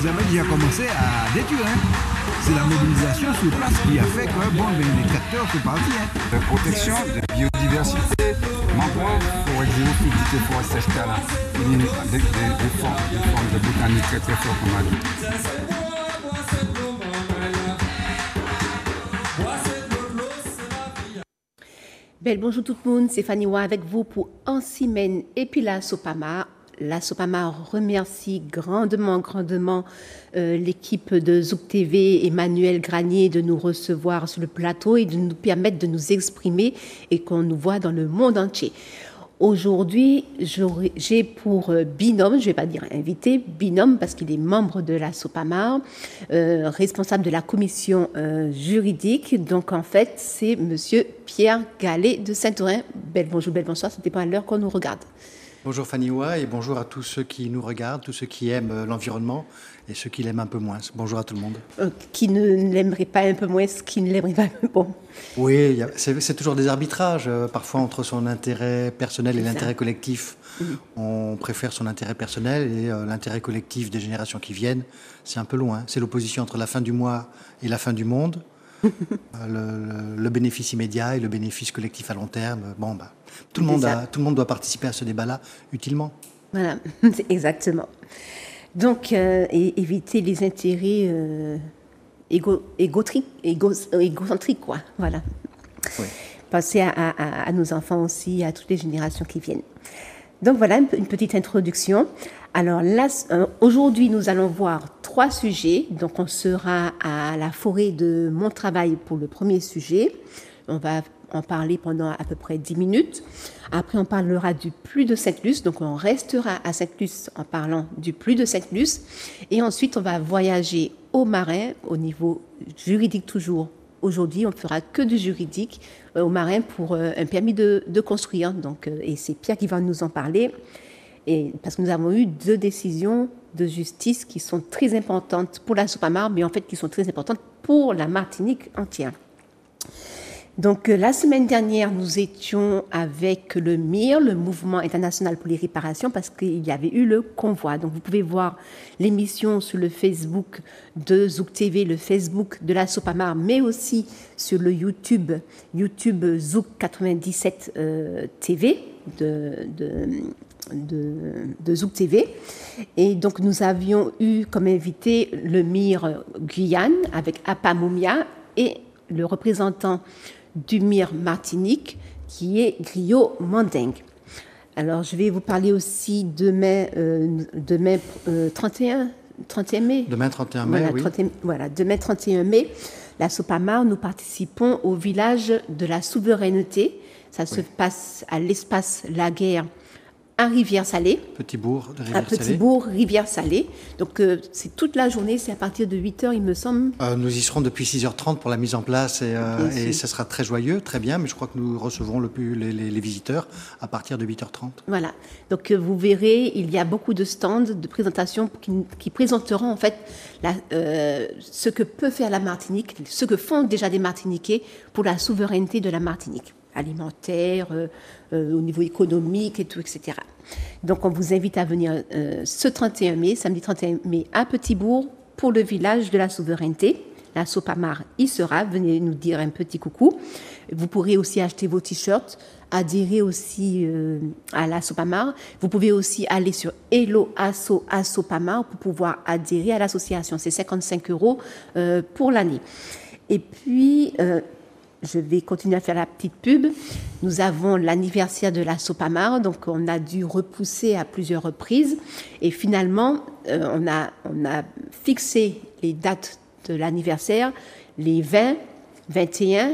Vous avez déjà commencé à détruire. Hein. C'est la mobilisation sur place qui a fait que bon, les tracteurs sont partis. Hein. De protection, de biodiversité, mangrove, forêt géophytique et forêt sèche-cala. Des formes de botanique très très fortes comme on a dit. Belle bonjour tout le monde, c'est Fanny Wa avec vous pour En Semaine et puis la Sopama. La Sopama remercie grandement l'équipe de Zouk TV, Emmanuel Granier, de nous recevoir sur le plateau et de nous permettre de nous exprimer et qu'on nous voit dans le monde entier. Aujourd'hui, j'ai pour binôme, je ne vais pas dire invité, binôme parce qu'il est membre de la Sopama, responsable de la commission juridique. Donc en fait, c'est Monsieur Pierre Gallet de Saint-Ouen. Belle bonjour, belle bonsoir, ça dépend à l'heure qu'on nous regarde. Bonjour Fanny Wa et bonjour à tous ceux qui nous regardent, tous ceux qui aiment l'environnement et ceux qui l'aiment un peu moins. Bonjour à tout le monde. Qui ne l'aimerait pas un peu moins, qui ne l'aimerait pas un peu bon. Oui, c'est toujours des arbitrages, parfois entre son intérêt personnel et l'intérêt collectif. On préfère son intérêt personnel et l'intérêt collectif des générations qui viennent, c'est un peu loin. C'est l'opposition entre la fin du mois et la fin du monde. Le bénéfice immédiat et le bénéfice collectif à long terme. Bon, tout le monde doit participer à ce débat-là utilement. Voilà, exactement. Donc, éviter les intérêts égocentriques, quoi. Voilà. Oui. Penser à nos enfants aussi, à toutes les générations qui viennent. Donc voilà une petite introduction. Alors là, aujourd'hui, nous allons voir 3 sujets. Donc on sera à la forêt de Montravail pour le premier sujet. On va en parler pendant à peu près 10 minutes. Après, on parlera du Puy de Sainte-Luce. Donc on restera à Sainte-Luce en parlant du Puy de Sainte-Luce. Et ensuite, on va voyager au Marin, au niveau juridique toujours. Aujourd'hui, on ne fera que du juridique au Marin pour un permis de construire. Donc, et c'est Pierre qui va nous en parler. Et parce que nous avons eu 2 décisions de justice qui sont très importantes pour la Sopama, mais en fait qui sont très importantes pour la Martinique entière. Donc la semaine dernière, nous étions avec le MIR, le Mouvement international pour les réparations, parce qu'il y avait eu le convoi. Donc vous pouvez voir l'émission sur le Facebook de Zouk TV, le Facebook de la Sopama, mais aussi sur le YouTube Zouk 97 TV de Zouk TV. Et donc nous avions eu comme invité le MIR Guyane avec Apa Moumia et le représentant du MIR Martinique qui est Griot Manding. Alors je vais vous parler aussi demain 31 mai. Demain 31 mai, voilà, oui. Demain 31 mai, la Sopama, nous participons au village de la souveraineté. Ça se passe à l'espace La Guerre à Rivière-Salée. Petit bourg de Rivière-Salée. Petit bourg, Rivière-Salée. Donc, c'est toute la journée, c'est à partir de 8h, il me semble. Nous y serons depuis 6h30 pour la mise en place et ça sera très joyeux, très bien, mais je crois que nous recevrons les visiteurs à partir de 8h30. Voilà. Donc, vous verrez, il y a beaucoup de stands de présentation qui présenteront en fait ce que peut faire la Martinique, ce que font déjà des Martiniquais pour la souveraineté de la Martinique. Alimentaire, au niveau économique et tout, etc. Donc, on vous invite à venir ce 31 mai, samedi 31 mai, à Petit-Bourg pour le village de la souveraineté. La Sopamar y sera. Venez nous dire un petit coucou. Vous pourrez aussi acheter vos t-shirts, adhérer aussi à la Sopamar. Vous pouvez aussi aller sur Hello Asso Sopamar pour pouvoir adhérer à l'association. C'est 55 € pour l'année. Et puis... je vais continuer à faire la petite pub. Nous avons l'anniversaire de la Sopamar, donc on a dû repousser à plusieurs reprises. Et finalement, on a fixé les dates de l'anniversaire, les 20, 21,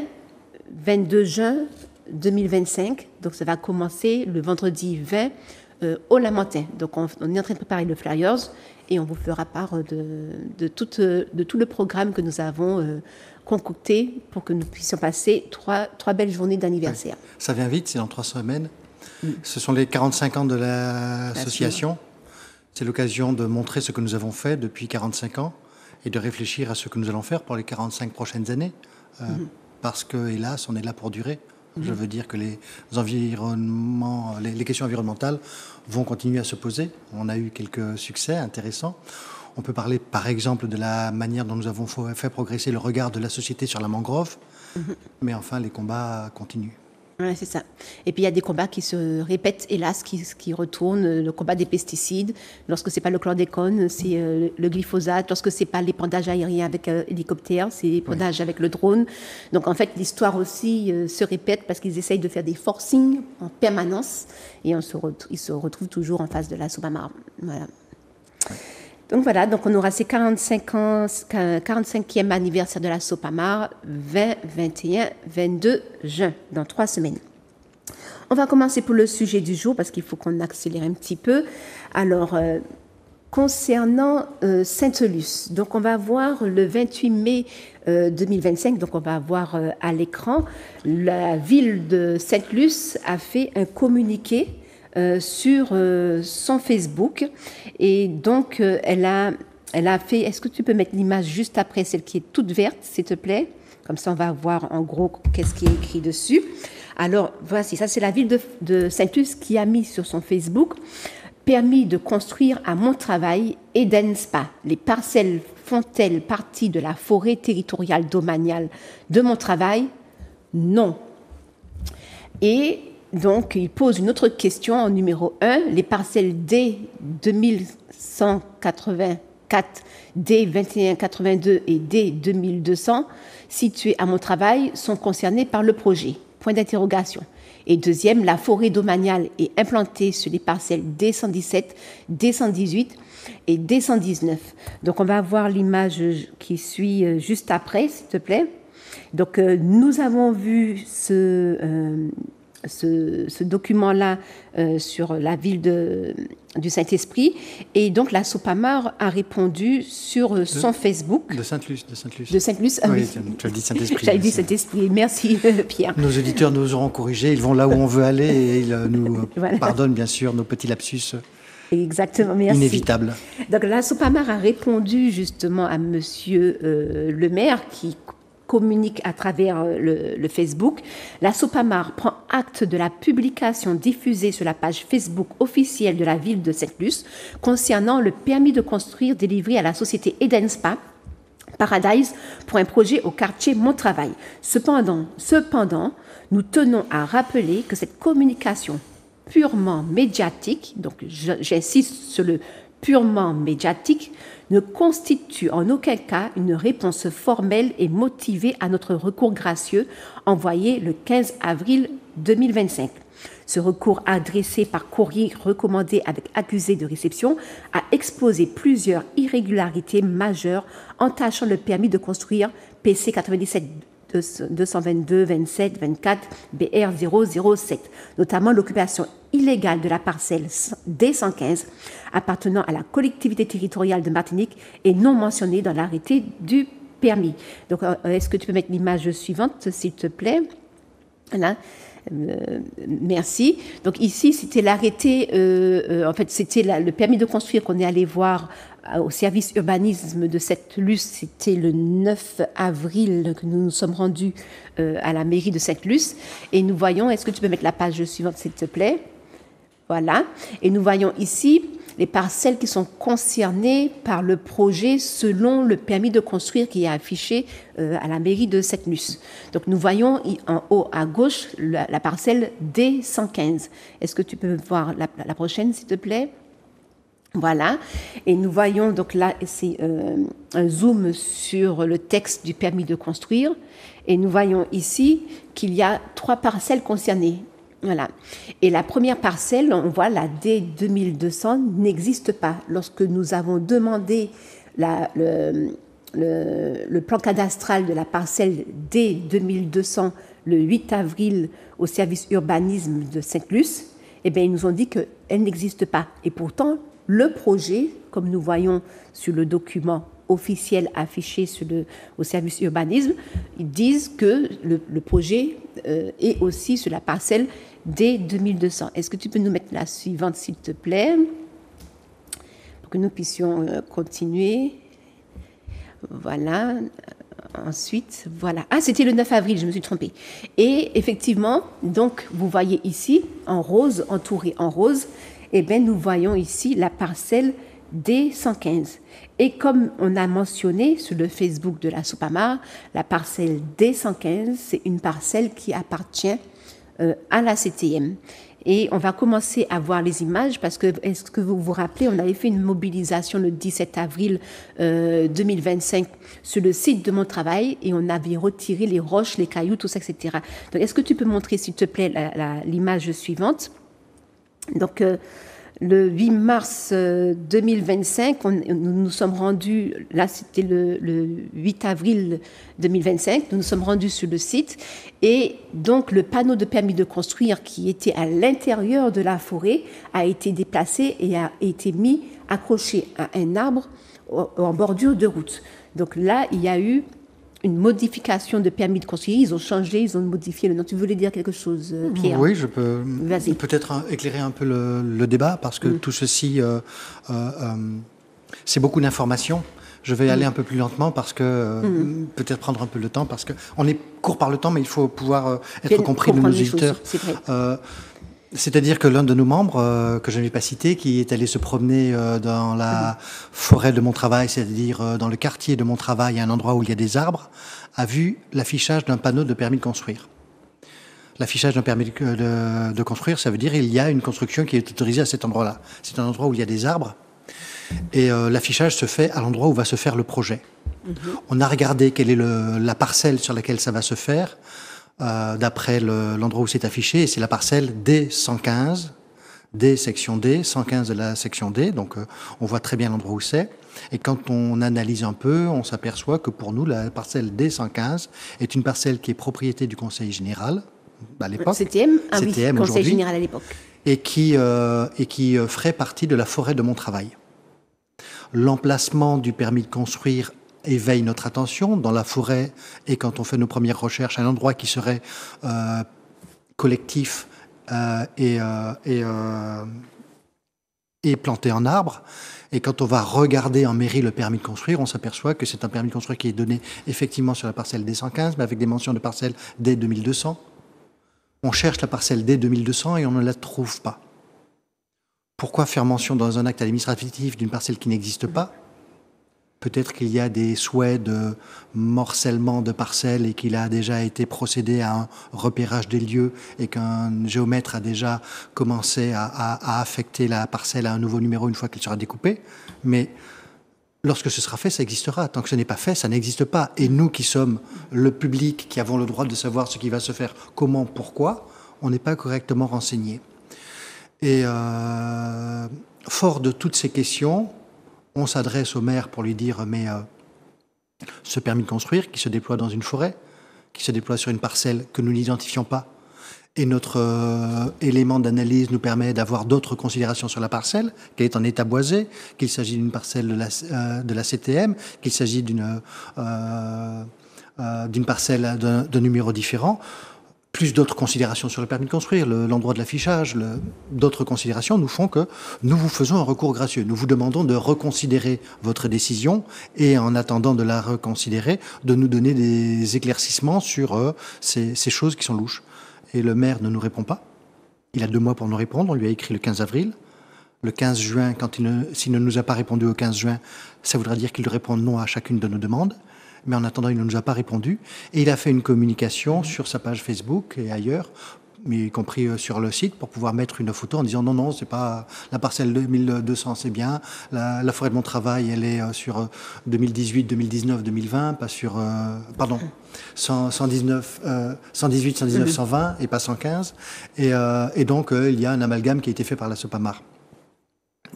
22 juin 2025. Donc ça va commencer le vendredi 20 au Lamentin. Donc on est en train de préparer le flyers et on vous fera part de tout le programme que nous avons concocté pour que nous puissions passer trois belles journées d'anniversaire. Ouais. Ça vient vite, c'est dans 3 semaines. Ce sont les 45 ans de l'association. C'est l'occasion de montrer ce que nous avons fait depuis 45 ans et de réfléchir à ce que nous allons faire pour les 45 prochaines années. Parce que, hélas, on est là pour durer. Je veux dire que les questions environnementales vont continuer à se poser. On a eu quelques succès intéressants. On peut parler, par exemple, de la manière dont nous avons fait progresser le regard de la société sur la mangrove. Mais enfin, les combats continuent. Ouais, c'est ça. Et puis il y a des combats qui se répètent, hélas, qui retournent. Le combat des pesticides, lorsque c'est pas le chlordécone, c'est le glyphosate. Lorsque c'est pas l'épandage aérien avec hélicoptère, c'est l'épandage avec le drone. Donc en fait, l'histoire aussi se répète parce qu'ils essayent de faire des forcings en permanence et ils se retrouvent toujours en face de la Sopamar. Voilà. Donc voilà, donc on aura ces 45e anniversaire de la Sopamar, 20, 21, 22 juin, dans 3 semaines. On va commencer pour le sujet du jour parce qu'il faut qu'on accélère un petit peu. Alors, concernant Sainte-Luce, donc on va voir le 28 mai 2025, donc on va voir à l'écran, la ville de Sainte-Luce a fait un communiqué sur son Facebook et donc elle a fait, est-ce que tu peux mettre l'image juste après, celle qui est toute verte s'il te plaît, comme ça on va voir en gros qu'est-ce qui est écrit dessus. Alors voici, ça c'est la ville de Sainte-Luce qui a mis sur son Facebook: permis de construire à Montravail Eden Spa. Les parcelles font-elles partie de la forêt territoriale domaniale de Montravail? Non. Et donc, il pose une autre question en numéro 1. Les parcelles D 2184, D 2182 et D 2200 situées à Montravail sont concernées par le projet. Point d'interrogation. Et deuxième, la forêt domaniale est implantée sur les parcelles D117, D118 et D119. Donc, on va voir l'image qui suit juste après, s'il te plaît. Donc, nous avons vu ce document-là sur la ville du Saint-Esprit. Et donc, la Sopamar a répondu sur son Facebook. De Sainte-Luce. De Sainte-Luce, oui. Tu as dit Saint-Esprit. J'avais dit Saint-Esprit. Merci, Pierre. Nos auditeurs nous auront corrigés. Ils vont là où on veut aller et ils nous pardonnent, bien sûr, nos petits lapsus. Exactement, merci. Inévitables. Donc, la Sopamar a répondu justement à monsieur le maire qui communique à travers le Facebook. La Sopamar prend acte de la publication diffusée sur la page Facebook officielle de la ville de Sainte-Luce concernant le permis de construire délivré à la société Eden Spa Paradise pour un projet au quartier Montravail. Cependant, nous tenons à rappeler que cette communication purement médiatique, donc j'insiste sur le purement médiatique, ne constitue en aucun cas une réponse formelle et motivée à notre recours gracieux envoyé le 15 avril 2025. Ce recours adressé par courrier recommandé avec accusé de réception a exposé plusieurs irrégularités majeures entachant le permis de construire PC 97 222 27 24 BR 007, notamment l'occupation illégale de la parcelle D115 appartenant à la collectivité territoriale de Martinique et non mentionnée dans l'arrêté du permis. Donc, est-ce que tu peux mettre l'image suivante, s'il te plaît? Voilà. Merci. Donc ici, c'était l'arrêté, en fait, c'était le permis de construire qu'on est allé voir au service urbanisme de Sainte-Luce. C'était le 9 avril que nous nous sommes rendus à la mairie de Sainte-Luce. Et nous voyons, est-ce que tu peux mettre la page suivante, s'il te plaît? Voilà. Et nous voyons ici les parcelles qui sont concernées par le projet selon le permis de construire qui est affiché à la mairie de Sainte-Luce. Donc nous voyons en haut à gauche la parcelle D115. Est-ce que tu peux voir la prochaine, s'il te plaît? Voilà. Et nous voyons, donc là, c'est un zoom sur le texte du permis de construire. Et nous voyons ici qu'il y a 3 parcelles concernées. Voilà. Et la première parcelle, on voit la D2200 n'existe pas. Lorsque nous avons demandé le plan cadastral de la parcelle D2200 le 8 avril au service urbanisme de Sainte-Luce, eh bien, ils nous ont dit qu'elle n'existe pas. Et pourtant, le projet, comme nous voyons sur le document officiel affiché au service urbanisme, ils disent que le projet est aussi sur la parcelle D2200. Est-ce que tu peux nous mettre la suivante, s'il te plaît, pour que nous puissions continuer? Voilà. Ensuite, voilà. Ah, c'était le 9 avril, je me suis trompée. Et effectivement, donc, vous voyez ici, en rose, entouré en rose, eh bien, nous voyons ici la parcelle D115. Et comme on a mentionné sur le Facebook de la Sopamar, la parcelle D115, c'est une parcelle qui appartient à la CTM. Et on va commencer à voir les images parce que, est-ce que vous vous rappelez, on avait fait une mobilisation le 17 avril 2025 sur le site de mon travail et on avait retiré les roches, les cailloux, tout ça, etc. Donc, est-ce que tu peux montrer, s'il te plaît, l'image suivante? Donc, le 8 mars 2025, nous nous sommes rendus, là c'était le 8 avril 2025, nous nous sommes rendus sur le site et donc le panneau de permis de construire qui était à l'intérieur de la forêt a été déplacé et a été mis accroché à un arbre en bordure de route. Donc là, il y a eu une modification de permis de construire. Ils ont changé, ils ont modifié le nom. Tu voulais dire quelque chose, Pierre? Oui, je peux Vas-y. peut-être éclairer un peu le débat parce que tout ceci, c'est beaucoup d'informations. Je vais aller un peu plus lentement parce que peut-être prendre un peu le temps parce que on est court par le temps, mais il faut pouvoir être compris de nos auditeurs. C'est-à-dire que l'un de nos membres, que je n'ai pas cité, qui est allé se promener dans la forêt de mon travail, c'est-à-dire dans le quartier de mon travail, à un endroit où il y a des arbres, a vu l'affichage d'un panneau de permis de construire. L'affichage d'un permis de construire, ça veut dire qu'il y a une construction qui est autorisée à cet endroit-là. C'est un endroit où il y a des arbres. Et l'affichage se fait à l'endroit où va se faire le projet. On a regardé quelle est la parcelle sur laquelle ça va se faire, d'après l'endroit où c'est affiché, et c'est la parcelle D115, D section D, 115 de la section D, donc on voit très bien l'endroit où c'est. Et quand on analyse un peu, on s'aperçoit que pour nous, la parcelle D115 est une parcelle qui est propriété du Conseil général, à l'époque. CTM, ah oui, CTM Conseil général à l'époque. Et qui ferait partie de la forêt de mon travail. L'emplacement du permis de construire éveille notre attention dans la forêt et quand on fait nos premières recherches, un endroit qui serait collectif et planté en arbre. Et quand on va regarder en mairie le permis de construire, on s'aperçoit que c'est un permis de construire qui est donné effectivement sur la parcelle D115, mais avec des mentions de parcelle D2200. On cherche la parcelle D2200 et on ne la trouve pas. Pourquoi faire mention dans un acte administratif d'une parcelle qui n'existe pas? Peut-être qu'il y a des souhaits de morcellement de parcelles et qu'il a déjà été procédé à un repérage des lieux et qu'un géomètre a déjà commencé à affecter la parcelle à un nouveau numéro une fois qu'elle sera découpée. Mais lorsque ce sera fait, ça existera. Tant que ce n'est pas fait, ça n'existe pas. Et nous qui sommes le public, qui avons le droit de savoir ce qui va se faire, comment, pourquoi, on n'est pas correctement renseignés. Et fort de toutes ces questions, on s'adresse au maire pour lui dire mais ce permis de construire qui se déploie dans une forêt, qui se déploie sur une parcelle que nous n'identifions pas, et notre élément d'analyse nous permet d'avoir d'autres considérations sur la parcelle, qu'elle est en état boisé, qu'il s'agit d'une parcelle de la CTM, qu'il s'agit d'une parcelle d'un numéro différent, plus d'autres considérations sur le permis de construire, l'endroit de l'affichage, d'autres considérations nous font que nous vous faisons un recours gracieux. Nous vous demandons de reconsidérer votre décision et en attendant de la reconsidérer, de nous donner des éclaircissements sur ces choses qui sont louches. Et le maire ne nous répond pas. Il a 2 mois pour nous répondre. On lui a écrit le 15 avril. Le 15 juin, s'il ne nous a pas répondu au 15 juin, ça voudra dire qu'il répond non à chacune de nos demandes. Mais en attendant, il ne nous a pas répondu. Et il a fait une communication sur sa page Facebook et ailleurs, mais y compris sur le site, pour pouvoir mettre une photo en disant non, c'est pas la parcelle 2200, c'est bien. La forêt de mon travail, elle est sur 2018, 2019, 2020, pas sur... 119, 118, 119, 120 et pas 115. Et donc, il y a un amalgame qui a été fait par la Sopamar.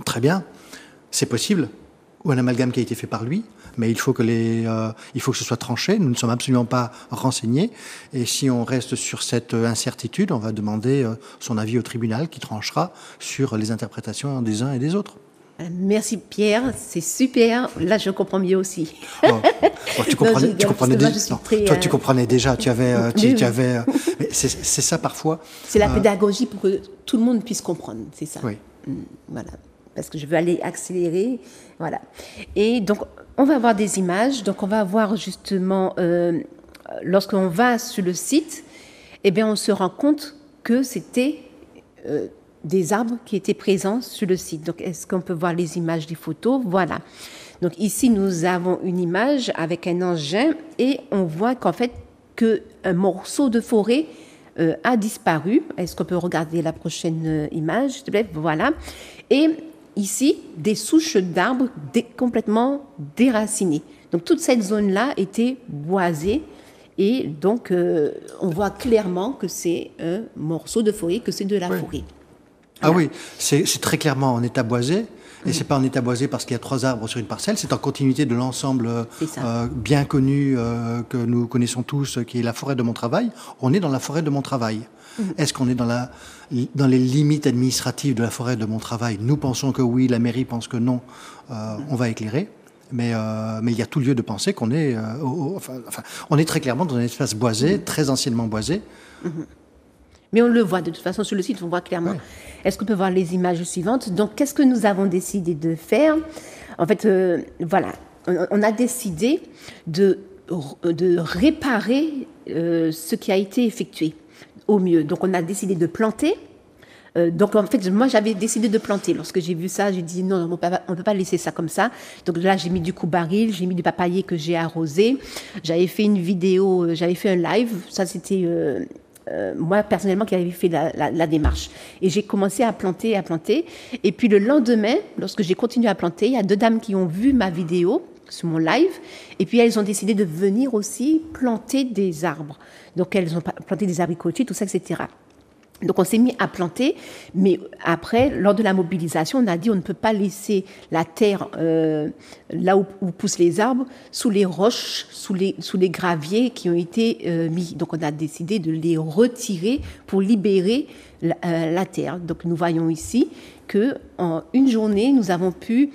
Très bien, c'est possible. Ou un amalgame qui a été fait par lui, mais il faut que ce soit tranché. Nous ne sommes absolument pas renseignés. Et si on reste sur cette incertitude, on va demander son avis au tribunal qui tranchera sur les interprétations des uns et des autres. Merci Pierre, c'est super. Là, je comprends mieux aussi. Tu comprenais déjà. Tu avais. Mais c'est ça parfois. C'est la pédagogie pour que tout le monde puisse comprendre. C'est ça. Oui. Voilà. Parce que je veux aller accélérer, voilà. Et donc, on va avoir des images. Donc, on va voir justement, lorsqu'on va sur le site, eh bien, on se rend compte que c'était des arbres qui étaient présents sur le site. Donc, est-ce qu'on peut voir les images des photos? Voilà. Donc, ici, nous avons une image avec un engin et on voit qu'en fait, qu'un morceau de forêt a disparu. Est-ce qu'on peut regarder la prochaine image, s'il te plaît? Voilà. Et ici, des souches d'arbres complètement déracinées. Donc, toute cette zone-là était boisée. Et donc, on voit clairement que c'est un morceau de forêt, que c'est de la forêt. Voilà. Ah oui, c'est très clairement en état boisé. Et c'est pas en état boisé parce qu'il y a 3 arbres sur une parcelle, c'est en continuité de l'ensemble bien connu que nous connaissons tous, qui est la forêt de Montravail. On est dans la forêt de Montravail. Est-ce qu'on est dans les limites administratives de la forêt de Montravail? Nous pensons que oui, la mairie pense que non. On va éclairer. Mais il y a tout lieu de penser qu'on est, on est très clairement dans un espace boisé, très anciennement boisé. Mais on le voit de toute façon sur le site, on voit clairement. Ouais. Est-ce qu'on peut voir les images suivantes? Donc, qu'est-ce que nous avons décidé de faire? En fait, voilà, on a décidé de réparer ce qui a été effectué au mieux. Donc, on a décidé de planter. Donc, en fait, moi, j'avais décidé de planter. Lorsque j'ai vu ça, j'ai dit non, on ne peut pas laisser ça comme ça. Donc là, j'ai mis du coubaril, j'ai mis du papayer que j'ai arrosé. J'avais fait une vidéo, j'avais fait un live. Ça, c'était moi, personnellement, qui avais fait la démarche. Et j'ai commencé à planter. Et puis, le lendemain, lorsque j'ai continué à planter, il y a 2 dames qui ont vu ma vidéo sur mon live. Et puis, elles ont décidé de venir aussi planter des arbres. Donc, elles ont planté des abricotiers, tout ça, etc. Donc, on s'est mis à planter, mais après, lors de la mobilisation, on a dit on ne peut pas laisser la terre là où poussent les arbres, sous les roches, sous les graviers qui ont été mis. Donc, on a décidé de les retirer pour libérer la terre. Donc, nous voyons ici qu'en une journée, nous avons pu,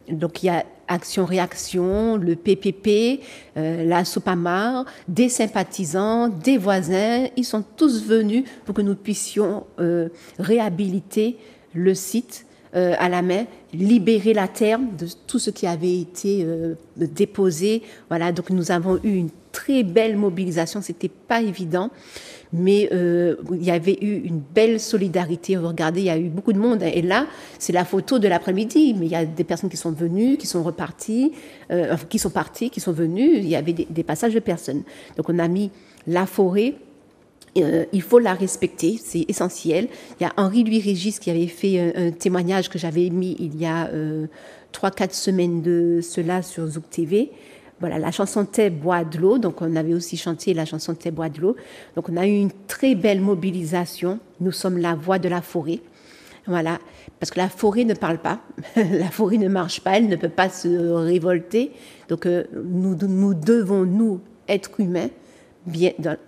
donc il y a Action-Réaction, le PPP, la Sopamar, des sympathisants, des voisins, ils sont tous venus pour que nous puissions réhabiliter le site à la main, libérer la terre de tout ce qui avait été déposé. Voilà, donc nous avons eu une très belle mobilisation, c'était pas évident. Mais il y avait eu une belle solidarité. Regardez, il y a eu beaucoup de monde. Et là, c'est la photo de l'après-midi. Mais il y a des personnes qui sont venues, qui sont reparties, qui sont parties, qui sont venues. Il y avait des passages de personnes. Donc, on a mis la forêt. Il faut la respecter, c'est essentiel. Il y a Henri Louis Régis qui avait fait un témoignage que j'avais mis il y a 3-4 semaines de cela sur Zouk TV. Voilà, la chanson Thé boit de l'eau. Donc, on avait aussi chanté la chanson Thé boit de l'eau. Donc, on a eu une très belle mobilisation. Nous sommes la voix de la forêt. Voilà, parce que la forêt ne parle pas. La forêt ne marche pas. Elle ne peut pas se révolter. Donc, nous devons, nous, êtres humains,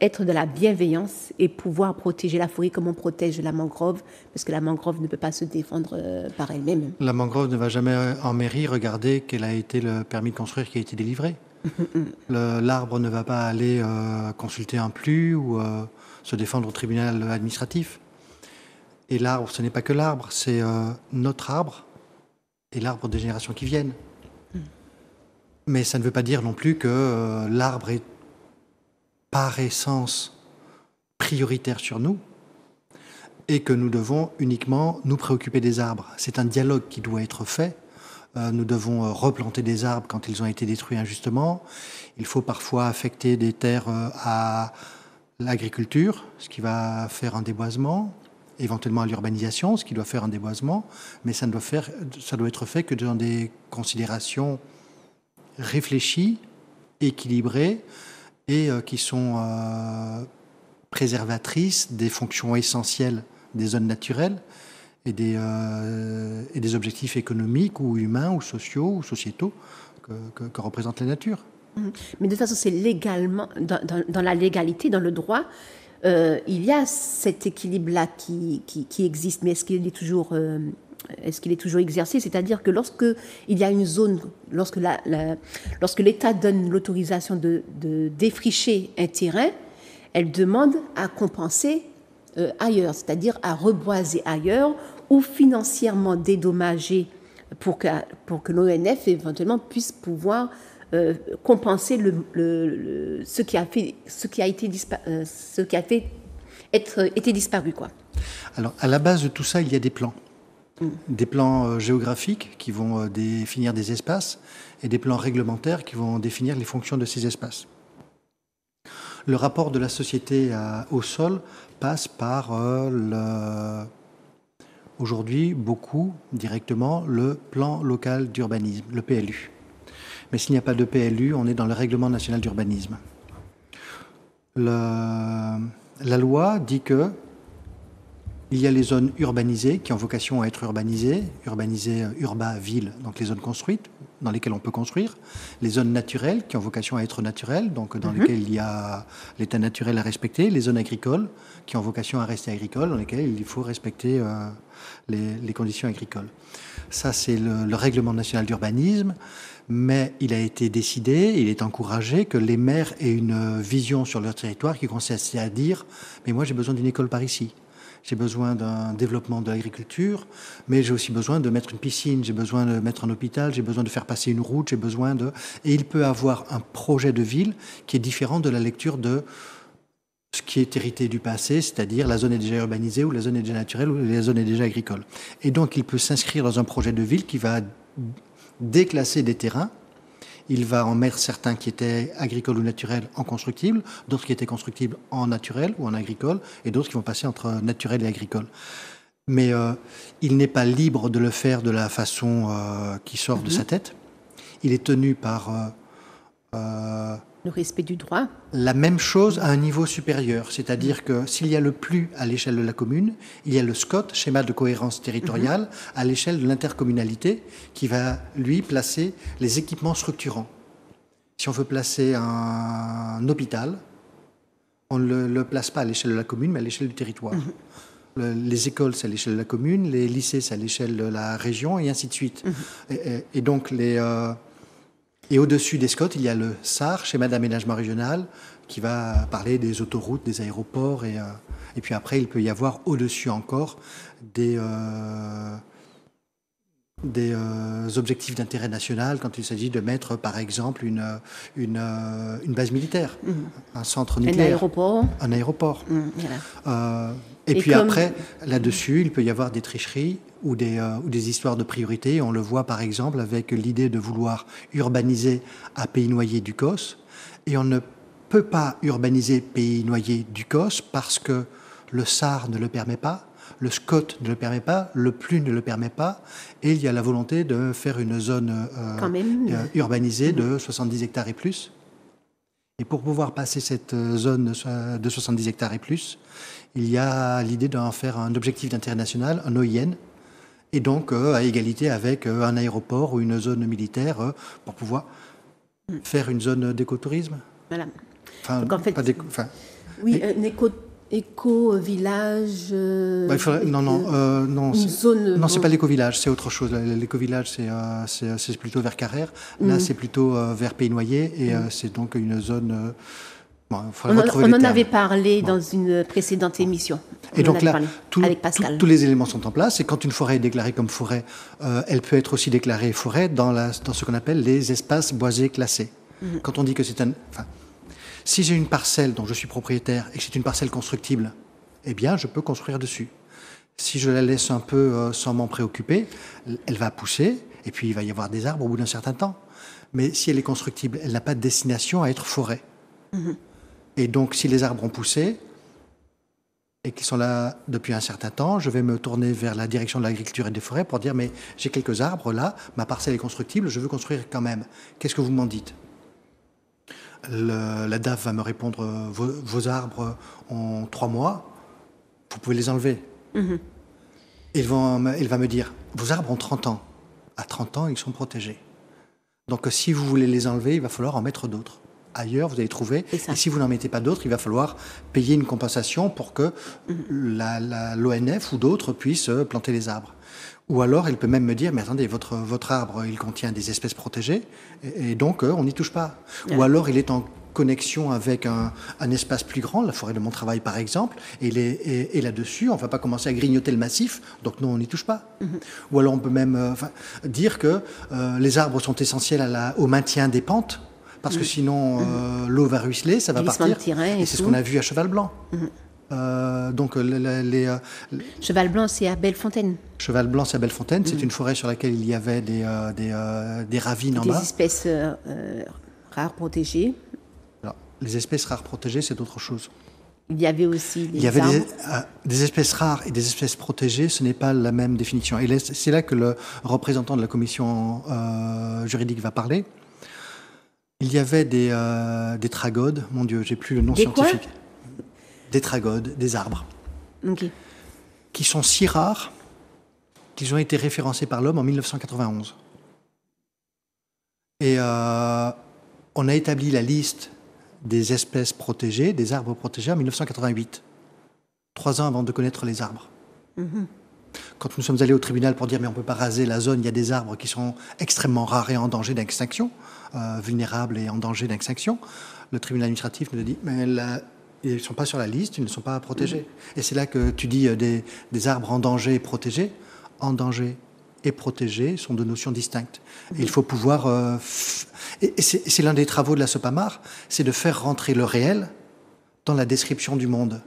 être de la bienveillance et pouvoir protéger la forêt comme on protège la mangrove, parce que la mangrove ne peut pas se défendre par elle-même. La mangrove ne va jamais en mairie regarder quel a été le permis de construire qui a été délivré. L'arbre ne va pas aller consulter un PLU ou se défendre au tribunal administratif. Et l'arbre, ce n'est pas que l'arbre, c'est notre arbre et l'arbre des générations qui viennent. Mais ça ne veut pas dire non plus que l'arbre est par essence prioritaire sur nous et que nous devons uniquement nous préoccuper des arbres. C'est un dialogue qui doit être fait. Nous devons replanter des arbres quand ils ont été détruits injustement. Il faut parfois affecter des terres à l'agriculture, ce qui va faire un déboisement, éventuellement à l'urbanisation, ce qui doit faire un déboisement, mais ça doit être fait que dans des considérations réfléchies, équilibrées, et qui sont préservatrices des fonctions essentielles des zones naturelles et des objectifs économiques ou humains ou sociaux ou sociétaux que représente la nature. Mais de toute façon, c'est légalement, dans la légalité, dans le droit, il y a cet équilibre-là qui existe, mais est-ce qu'il est toujours exercé? C'est-à-dire que lorsque il y a une zone, lorsque l'État donne l'autorisation de défricher un terrain, elle demande à compenser ailleurs, c'est-à-dire à reboiser ailleurs ou financièrement dédommager pour que l'ONF éventuellement puisse pouvoir compenser ce qui a été disparu, quoi. Alors, à la base de tout ça, il y a des plans. Des plans géographiques qui vont définir des espaces et des plans réglementaires qui vont définir les fonctions de ces espaces. Le rapport de la société au sol passe par aujourd'hui beaucoup directement le plan local d'urbanisme, le PLU. Mais s'il n'y a pas de PLU, on est dans le règlement national d'urbanisme. La loi dit que il y a les zones urbanisées qui ont vocation à être urbanisées urba, ville, donc les zones construites dans lesquelles on peut construire, les zones naturelles qui ont vocation à être naturelles, donc dans lesquelles il y a l'état naturel à respecter, les zones agricoles qui ont vocation à rester agricoles, dans lesquelles il faut respecter les conditions agricoles. Ça, c'est le règlement national d'urbanisme, mais il a été décidé, il est encouragé que les maires aient une vision sur leur territoire qui consiste à dire « mais moi j'ai besoin d'une école par ici ». J'ai besoin d'un développement de l'agriculture, mais j'ai aussi besoin de mettre une piscine, j'ai besoin de mettre un hôpital, j'ai besoin de faire passer une route, j'ai besoin de... Et il peut avoir un projet de ville qui est différent de la lecture de ce qui est hérité du passé, c'est-à-dire la zone est déjà urbanisée, ou la zone est déjà naturelle, ou la zone est déjà agricole. Et donc il peut s'inscrire dans un projet de ville qui va déclasser des terrains. Il va en mettre certains qui étaient agricoles ou naturels en constructibles, d'autres qui étaient constructibles en naturel ou en agricole, et d'autres qui vont passer entre naturel et agricole. Mais il n'est pas libre de le faire de la façon qui sort de sa tête. Il est tenu par... le respect du droit. La même chose à un niveau supérieur, c'est-à-dire que s'il y a le PLU à l'échelle de la commune, il y a le SCOT, schéma de cohérence territoriale, à l'échelle de l'intercommunalité, qui va, lui, placer les équipements structurants. Si on veut placer un hôpital, on ne le place pas à l'échelle de la commune, mais à l'échelle du territoire. Les écoles, c'est à l'échelle de la commune, les lycées, c'est à l'échelle de la région, et ainsi de suite. Et donc, et au-dessus des SCOT, il y a le SAR, schéma d'aménagement régional, qui va parler des autoroutes, des aéroports. Et puis après, il peut y avoir au-dessus encore des objectifs d'intérêt national quand il s'agit de mettre, par exemple, une base militaire, un centre nucléaire. Un aéroport. Et puis après, là-dessus, il peut y avoir des tricheries ou des histoires de priorité. On le voit par exemple avec l'idée de vouloir urbaniser à Pays-Noyer-du-Cos. Et on ne peut pas urbaniser Pays-Noyer-du-Cos parce que le SAR ne le permet pas, le SCOT ne le permet pas, le PLU ne le permet pas. Et il y a la volonté de faire une zone urbanisée de 70 hectares et plus. Et pour pouvoir passer cette zone de 70 hectares et plus, il y a l'idée d'en faire un objectif d'intérêt national, un OIN, et donc à égalité avec un aéroport ou une zone militaire pour pouvoir faire une zone d'écotourisme. Voilà. Enfin, donc en fait, oui, un éco-village. Non, c'est pas l'éco-village, c'est autre chose. L'éco-village, c'est plutôt vers Carrère. Là, c'est plutôt vers Pays-Noyer, et c'est donc une zone. On en avait parlé dans une précédente émission. Et donc là, tous les éléments sont en place. Et quand une forêt est déclarée comme forêt, elle peut être aussi déclarée forêt dans ce qu'on appelle les espaces boisés classés. Quand on dit que c'est si j'ai une parcelle dont je suis propriétaire et que c'est une parcelle constructible, eh bien, je peux construire dessus. Si je la laisse un peu sans m'en préoccuper, elle va pousser, et puis il va y avoir des arbres au bout d'un certain temps. Mais si elle est constructible, elle n'a pas de destination à être forêt. Et donc, si les arbres ont poussé et qu'ils sont là depuis un certain temps, je vais me tourner vers la direction de l'agriculture et des forêts pour dire « mais j'ai quelques arbres là, ma parcelle est constructible, je veux construire quand même. Qu'est-ce que vous m'en dites ?» La DAF va me répondre « vos arbres ont 3 mois, vous pouvez les enlever. » Il va me dire « vos arbres ont 30 ans. À 30 ans, ils sont protégés. Donc, si vous voulez les enlever, il va falloir en mettre d'autres. Ailleurs, vous allez trouver. Et si vous n'en mettez pas d'autres, il va falloir payer une compensation pour que l'ONF ou d'autres puissent planter les arbres. Ou alors, il peut même me dire, mais attendez, votre arbre, il contient des espèces protégées, et donc on n'y touche pas. Ou alors, il est en connexion avec un espace plus grand, la forêt de Montravail par exemple, et là-dessus, on ne va pas commencer à grignoter le massif, donc non, on n'y touche pas. Ou alors, on peut même dire que les arbres sont essentiels au maintien des pentes, parce que sinon, l'eau va ruisseler, ça va partir. Et c'est ce qu'on a vu à Cheval Blanc. Donc, Cheval Blanc, c'est à Bellefontaine. Cheval Blanc, c'est à Bellefontaine. C'est une forêt sur laquelle il y avait des ravines en bas. Des espèces rares protégées. Alors, les espèces rares protégées, c'est autre chose. Il y avait aussi Il y avait arbres. des espèces rares et des espèces protégées, ce n'est pas la même définition. Et c'est là que le représentant de la commission juridique va parler. Il y avait des tragodes, mon Dieu, j'ai plus le nom Des quoi? scientifique. Des tragodes, des arbres, Ok. qui sont si rares qu'ils ont été référencés par l'homme en 1991. Et on a établi la liste des espèces protégées, des arbres protégés en 1988, 3 ans avant de connaître les arbres. Quand nous sommes allés au tribunal pour dire mais on ne peut pas raser la zone, il y a des arbres qui sont extrêmement rares et en danger d'extinction, vulnérables et en danger d'extinction, le tribunal administratif nous a dit mais ils ne sont pas sur la liste, ils ne sont pas protégés. Et c'est là que tu dis des arbres en danger et protégés. En danger et protégés sont deux notions distinctes. Et il faut pouvoir... et c'est l'un des travaux de la SOPAMAR, c'est de faire rentrer le réel dans la description du monde.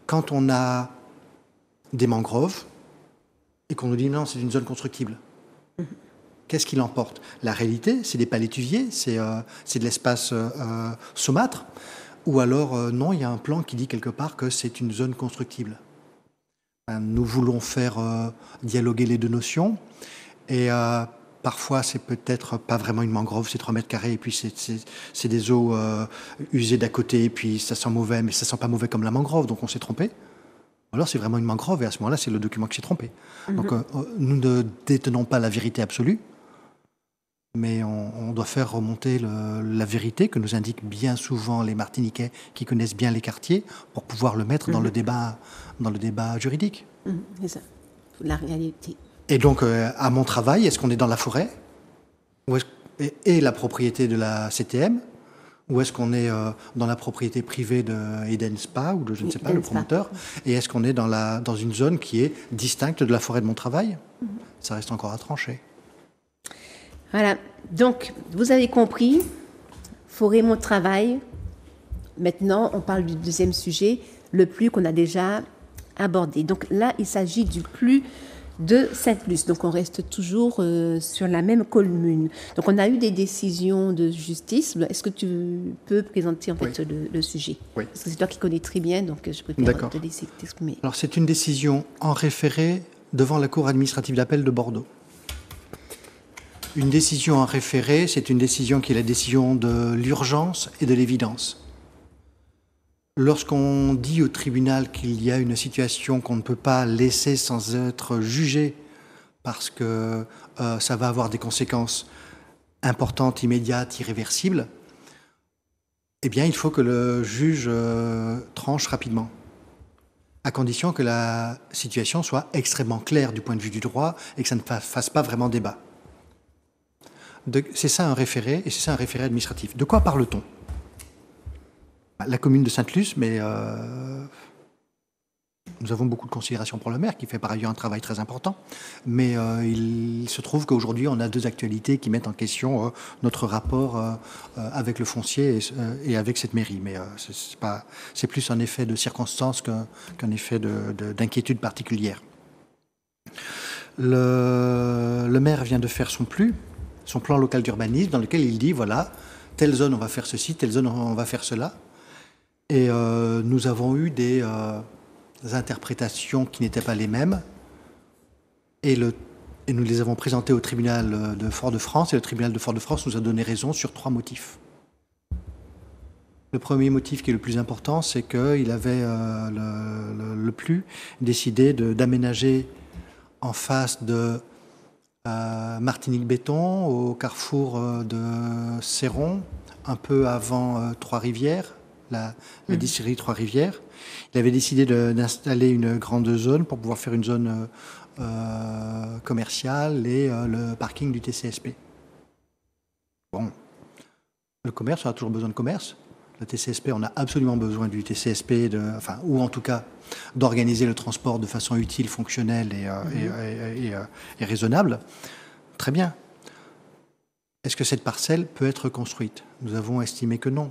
Quand on a des mangroves et qu'on nous dit non, c'est une zone constructible, qu'est-ce qui l'emporte? La réalité, c'est des palétuviers, c'est de l'espace saumâtre, ou alors non, il y a un plan qui dit quelque part que c'est une zone constructible. Nous voulons faire dialoguer les deux notions, et parfois c'est peut-être pas vraiment une mangrove, c'est 3 mètres carrés, et puis c'est des eaux usées d'à côté, et puis ça sent mauvais, mais ça sent pas mauvais comme la mangrove, donc on s'est trompé. Alors c'est vraiment une mangrove, et à ce moment-là, c'est le document qui s'est trompé. Donc nous ne détenons pas la vérité absolue, mais on doit faire remonter la vérité que nous indiquent bien souvent les Martiniquais qui connaissent bien les quartiers pour pouvoir le mettre dans le débat juridique. C'est ça, la réalité. Et donc, à mon travail, est-ce qu'on est dans la forêt et la propriété de la CTM, ou est-ce qu'on est dans la propriété privée de Eden Spa ou de je ne sais pas, le promoteur, et est-ce qu'on est dans une zone qui est distincte de la forêt de mon travail? Ça reste encore à trancher. Voilà, donc vous avez compris, forêt mon travail. Maintenant, on parle du deuxième sujet, le PLU qu'on a déjà abordé. Donc là, il s'agit du PLU de Sainte-Luce. Donc on reste toujours sur la même commune. Donc on a eu des décisions de justice. Est-ce que tu peux présenter en fait le sujet? Oui. Parce que c'est toi qui connais très bien, donc je préfère te laisser t'exprimer. Alors c'est une décision en référé devant la Cour administrative d'appel de Bordeaux. Une décision en référé, c'est une décision qui est la décision de l'urgence et de l'évidence. Lorsqu'on dit au tribunal qu'il y a une situation qu'on ne peut pas laisser sans être jugé parce que ça va avoir des conséquences importantes, immédiates, irréversibles, eh bien, il faut que le juge tranche rapidement, à condition que la situation soit extrêmement claire du point de vue du droit et que ça ne fasse pas vraiment débat. C'est ça un référé, et c'est ça un référé administratif. De quoi parle-t-on? La commune de Sainte-Luce, mais nous avons beaucoup de considération pour le maire, qui fait par ailleurs un travail très important. Mais il se trouve qu'aujourd'hui, on a 2 actualités qui mettent en question notre rapport avec le foncier et avec cette mairie. Mais c'est plus un effet de circonstance qu'un effet d'inquiétude particulière. Le maire vient de faire son PLU, son plan local d'urbanisme, dans lequel il dit, voilà, telle zone on va faire ceci, telle zone on va faire cela. Et nous avons eu des interprétations qui n'étaient pas les mêmes. Et nous les avons présentées au tribunal de Fort-de-France. Et le tribunal de Fort-de-France nous a donné raison sur 3 motifs. Le premier motif, qui est le plus important, c'est qu'il avait le PLU décidé d'aménager en face de Martinique Béton, au carrefour de Céron, un peu avant Trois-Rivières, la distillerie Trois-Rivières. Il avait décidé d'installer une grande zone pour pouvoir faire une zone commerciale et le parking du TCSP. Bon, le commerce, on a toujours besoin de commerce. Le TCSP, on a absolument besoin du TCSP, ou en tout cas d'organiser le transport de façon utile, fonctionnelle et raisonnable. Très bien. Est-ce que cette parcelle peut être construite? Nous avons estimé que non.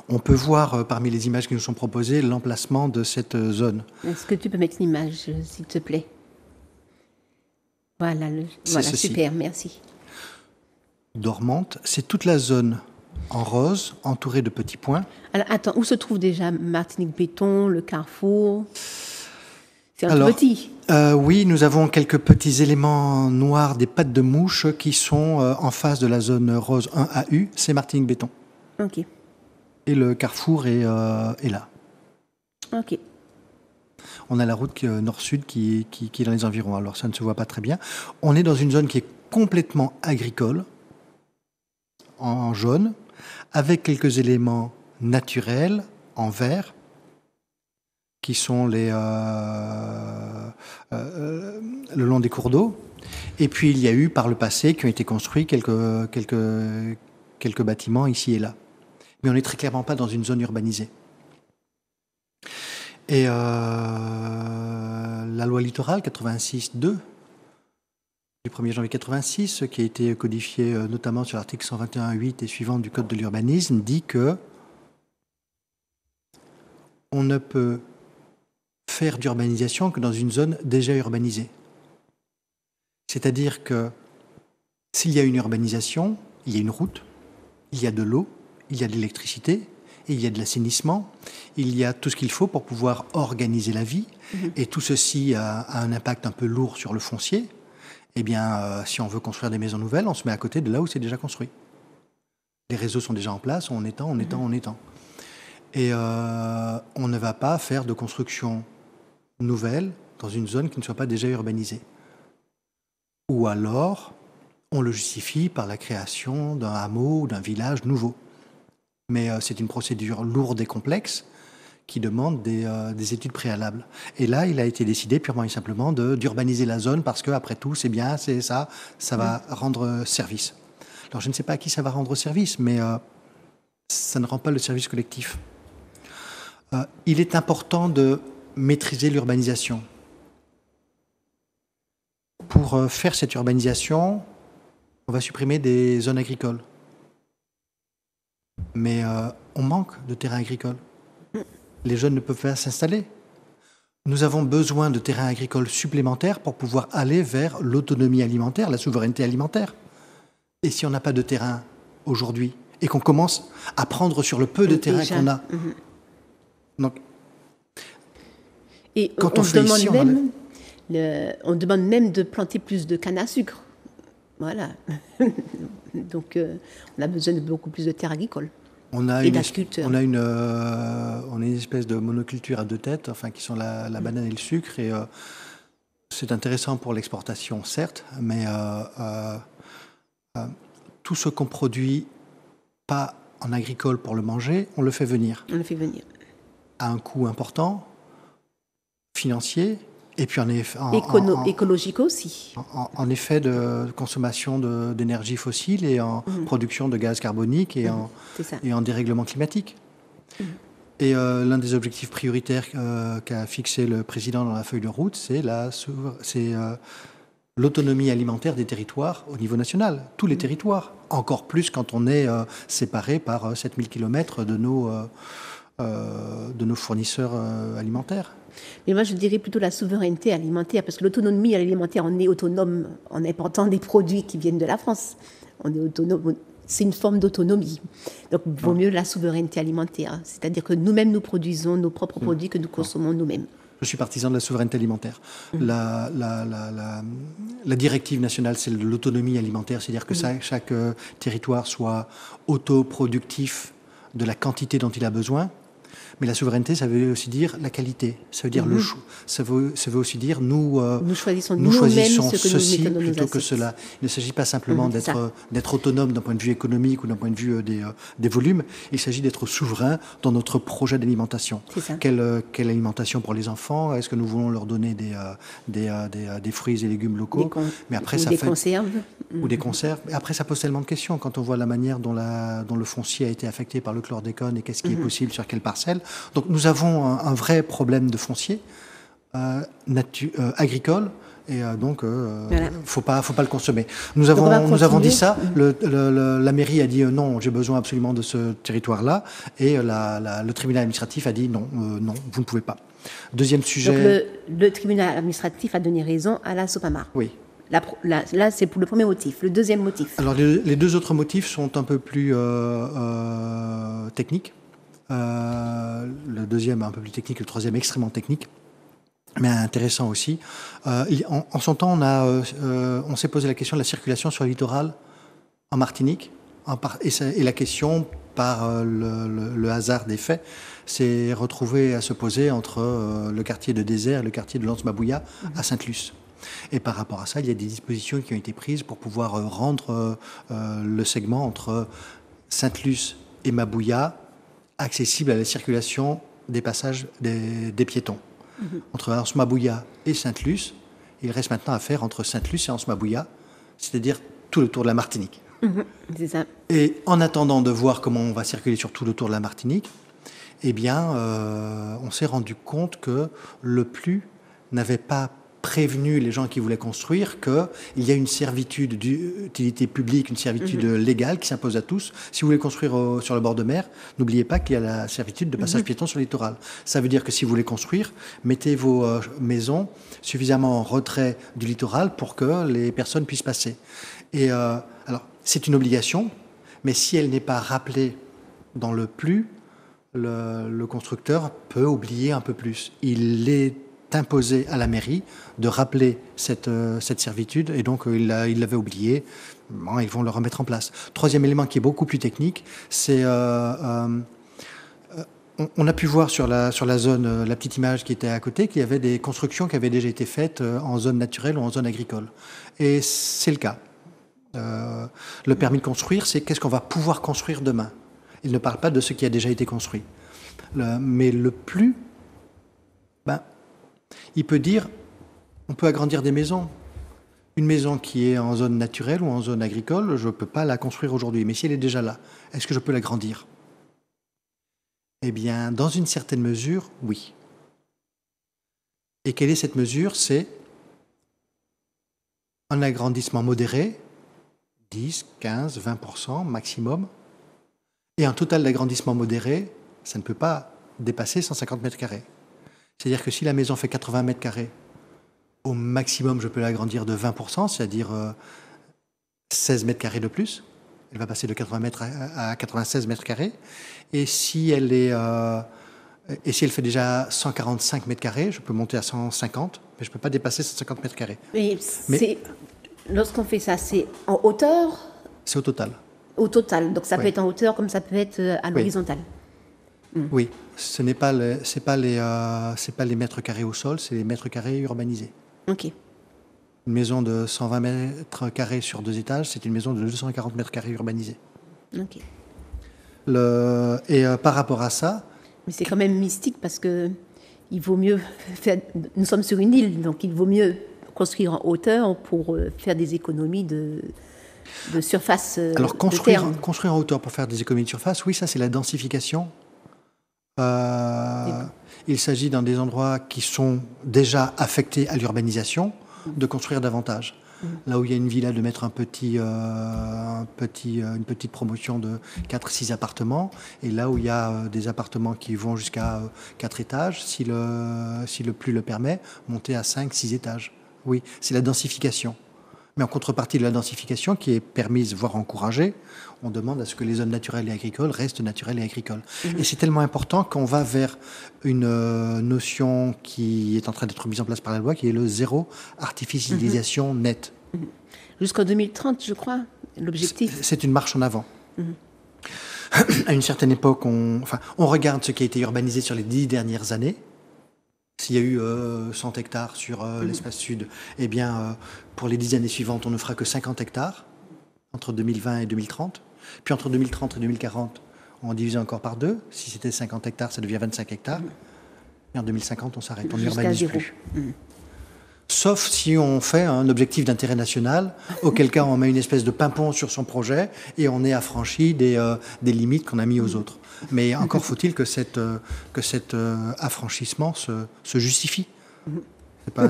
On peut voir parmi les images qui nous sont proposées l'emplacement de cette zone. Est-ce que tu peux mettre une image, s'il te plaît? Voilà, voilà, super, merci. Dormante, c'est toute la zone en rose, entourée de petits points. Alors, attends, où se trouve déjà Martinique-Béton, le carrefour? C'est un tout petit. Oui, nous avons quelques petits éléments noirs, des pattes de mouche qui sont en face de la zone rose 1AU, c'est Martinique-Béton. Ok. Et le carrefour est là. Ok. On a la route nord-sud qui est dans les environs, alors ça ne se voit pas très bien. On est dans une zone qui est complètement agricole, en jaune, avec quelques éléments naturels en vert, qui sont le long des cours d'eau. Et puis il y a eu par le passé qui ont été construits quelques bâtiments ici et là. Mais on n'est très clairement pas dans une zone urbanisée. Et la loi littorale 86.2 du 1er janvier 86, qui a été codifiée notamment sur l'article 121.8 et suivant du Code de l'urbanisme, dit que on ne peut faire d'urbanisation que dans une zone déjà urbanisée. C'est-à-dire que s'il y a une urbanisation, il y a une route, il y a de l'eau, il y a de l'électricité, et il y a de l'assainissement, il y a tout ce qu'il faut pour pouvoir organiser la vie, et tout ceci a un impact un peu lourd sur le foncier. Eh bien, si on veut construire des maisons nouvelles, on se met à côté de là où c'est déjà construit. Les réseaux sont déjà en place, on étend. Et on ne va pas faire de construction nouvelle dans une zone qui ne soit pas déjà urbanisée. Ou alors, on le justifie par la création d'un hameau ou d'un village nouveau. Mais c'est une procédure lourde et complexe qui demande des études préalables. Et là, il a été décidé purement et simplement d'urbaniser la zone parce que, après tout, c'est bien, c'est ça va rendre service. Alors, je ne sais pas à qui ça va rendre service, mais ça ne rend pas le service collectif. Il est important de maîtriser l'urbanisation. Pour faire cette urbanisation, on va supprimer des zones agricoles. Mais on manque de terrain agricole. Les jeunes ne peuvent pas s'installer. Nous avons besoin de terrains agricoles supplémentaires pour pouvoir aller vers l'autonomie alimentaire, la souveraineté alimentaire. Et si on n'a pas de terrain aujourd'hui et qu'on commence à prendre sur le peu de terrain qu'on a, donc, et quand on fait ici, on demande même de planter plus de canne à sucre. Voilà. Donc, on a besoin de beaucoup plus de terres agricoles. On a une espèce de monoculture à deux têtes, enfin, qui sont la banane et le sucre. Et c'est intéressant pour l'exportation, certes, mais tout ce qu'on produit pas en agricole pour le manger, on le fait venir. On le fait venir. À un coût important, financier. Et puis écologique aussi. En effet de consommation d'énergie fossile et en production de gaz carbonique et en dérèglement climatique. Et l'un des objectifs prioritaires qu'a fixé le président dans la feuille de route, c'est l'autonomie alimentaire des territoires au niveau national. Tous les territoires. Encore plus quand on est séparé par 7000 km de nos fournisseurs alimentaires. Mais moi, je dirais plutôt la souveraineté alimentaire, parce que l'autonomie alimentaire, on est autonome en important des produits qui viennent de la France. On est autonome, c'est une forme d'autonomie. Donc, il vaut mieux la souveraineté alimentaire. C'est-à-dire que nous-mêmes, nous produisons nos propres produits que nous consommons nous-mêmes. Je suis partisan de la souveraineté alimentaire. La directive nationale, c'est l'autonomie alimentaire, c'est-à-dire que chaque territoire soit autoproductif de la quantité dont il a besoin. Mais la souveraineté, ça veut aussi dire la qualité. Ça veut dire le choix. Ça veut aussi dire nous choisissons ceci plutôt que cela. Il ne s'agit pas simplement d'être autonome d'un point de vue économique ou d'un point de vue des volumes. Il s'agit d'être souverain dans notre projet d'alimentation. Quelle alimentation pour les enfants? Est-ce que nous voulons leur donner des fruits et légumes locaux? Conserves. Ou des conserves. Et après, ça pose tellement de questions quand on voit la manière dont le foncier a été affecté par le chlordécone et qu'est-ce qui est possible sur quelle parcelle. Donc nous avons un vrai problème de foncier agricole. Et donc, Voilà. faut pas le consommer. Nous avons dit ça. La mairie a dit non, j'ai besoin absolument de ce territoire-là. Et le tribunal administratif a dit non, non, vous ne pouvez pas. Deuxième sujet. Donc le tribunal administratif a donné raison à la Sopamar. Oui. Là, c'est pour le premier motif. Le deuxième motif. Alors, les deux autres motifs sont un peu plus techniques. Le deuxième un peu plus technique, le troisième extrêmement technique, mais intéressant aussi. En son temps, on s'est posé la question de la circulation sur le littoral en Martinique. Et la question, par le hasard des faits, s'est retrouvée à se poser entre le quartier de Désert et le quartier de Lens-Mabouya à Sainte-Luce. Et par rapport à ça, il y a des dispositions qui ont été prises pour pouvoir rendre le segment entre Sainte-Luce et Mabouya accessible à la circulation des passages des piétons. Entre Anse-Mabouya et Sainte-Luce, il reste maintenant à faire entre Sainte-Luce et Anse-Mabouya, c'est-à-dire tout le tour de la Martinique. C'est ça. Et en attendant de voir comment on va circuler sur tout le tour de la Martinique, eh bien, on s'est rendu compte que le PLU n'avait pas prévenu les gens qui voulaient construire qu'il y a une servitude d'utilité publique, une servitude légale qui s'impose à tous. Si vous voulez construire sur le bord de mer, n'oubliez pas qu'il y a la servitude de passage piéton sur le littoral. Ça veut dire que si vous voulez construire, mettez vos maisons suffisamment en retrait du littoral pour que les personnes puissent passer. Et alors, c'est une obligation, mais si elle n'est pas rappelée dans le PLU, le constructeur peut oublier un peu plus. Il est imposé à la mairie de rappeler cette servitude, et donc il l'avait oublié. Bon, ils vont le remettre en place. Troisième élément qui est beaucoup plus technique, c'est on a pu voir sur la zone, la petite image qui était à côté, qu'il y avait des constructions qui avaient déjà été faites en zone naturelle ou en zone agricole. Et c'est le cas. Le permis de construire, c'est qu'est-ce qu'on va pouvoir construire demain. Il ne parle pas de ce qui a déjà été construit. Mais le PLU, il peut dire, on peut agrandir des maisons. Une maison qui est en zone naturelle ou en zone agricole, je ne peux pas la construire aujourd'hui. Mais si elle est déjà là, est-ce que je peux l'agrandir ? Eh bien, dans une certaine mesure, oui. Et quelle est cette mesure ? C'est un agrandissement modéré, 10, 15, 20% maximum. Et un total d'agrandissement modéré, ça ne peut pas dépasser 150 mètres carrés. C'est-à-dire que si la maison fait 80 mètres carrés, au maximum, je peux l'agrandir de 20%, c'est-à-dire 16 mètres carrés de plus. Elle va passer de 80 mètres à 96 mètres carrés. Et si elle fait déjà 145 mètres carrés, je peux monter à 150, mais je ne peux pas dépasser 150 mètres carrés. Mais lorsqu'on fait ça, c'est en hauteur ? C'est au total. Au total. Donc ça peut être en hauteur comme ça peut être à l'horizontale. Oui, ce n'est pas les mètres carrés au sol, c'est les mètres carrés urbanisés. Ok. Une maison de 120 mètres carrés sur 2 étages, c'est une maison de 240 mètres carrés urbanisée. Ok. Par rapport à ça... Mais c'est quand même mystique parce que il vaut mieux faire... Nous sommes sur une île, donc il vaut mieux construire en hauteur pour faire des économies de surface. Alors construire en hauteur pour faire des économies de surface, oui, ça c'est la densification. Il s'agit dans des endroits qui sont déjà affectés à l'urbanisation de construire davantage. Là où il y a une villa, de mettre une petite promotion de 4-6 appartements. Et là où il y a des appartements qui vont jusqu'à 4 étages, si le PLU le permet, monter à 5-6 étages. Oui, c'est la densification. Mais en contrepartie de la densification, qui est permise, voire encouragée, on demande à ce que les zones naturelles et agricoles restent naturelles et agricoles. Et c'est tellement important qu'on va vers une notion qui est en train d'être mise en place par la loi, qui est le zéro artificialisation nette. Jusqu'en 2030, je crois, l'objectif. C'est une marche en avant. À une certaine époque, on regarde ce qui a été urbanisé sur les 10 dernières années. S'il y a eu 100 hectares sur l'espace sud, eh bien, pour les 10 années suivantes, on ne fera que 50 hectares entre 2020 et 2030. Puis entre 2030 et 2040, on divise encore par 2. Si c'était 50 hectares, ça devient 25 hectares. Et en 2050, on s'arrête, on n'urbanise plus. Sauf si on fait un objectif d'intérêt national, auquel cas on met une espèce de pimpon sur son projet et on est affranchi des limites qu'on a mis aux autres. Mais encore faut-il que cet affranchissement se justifie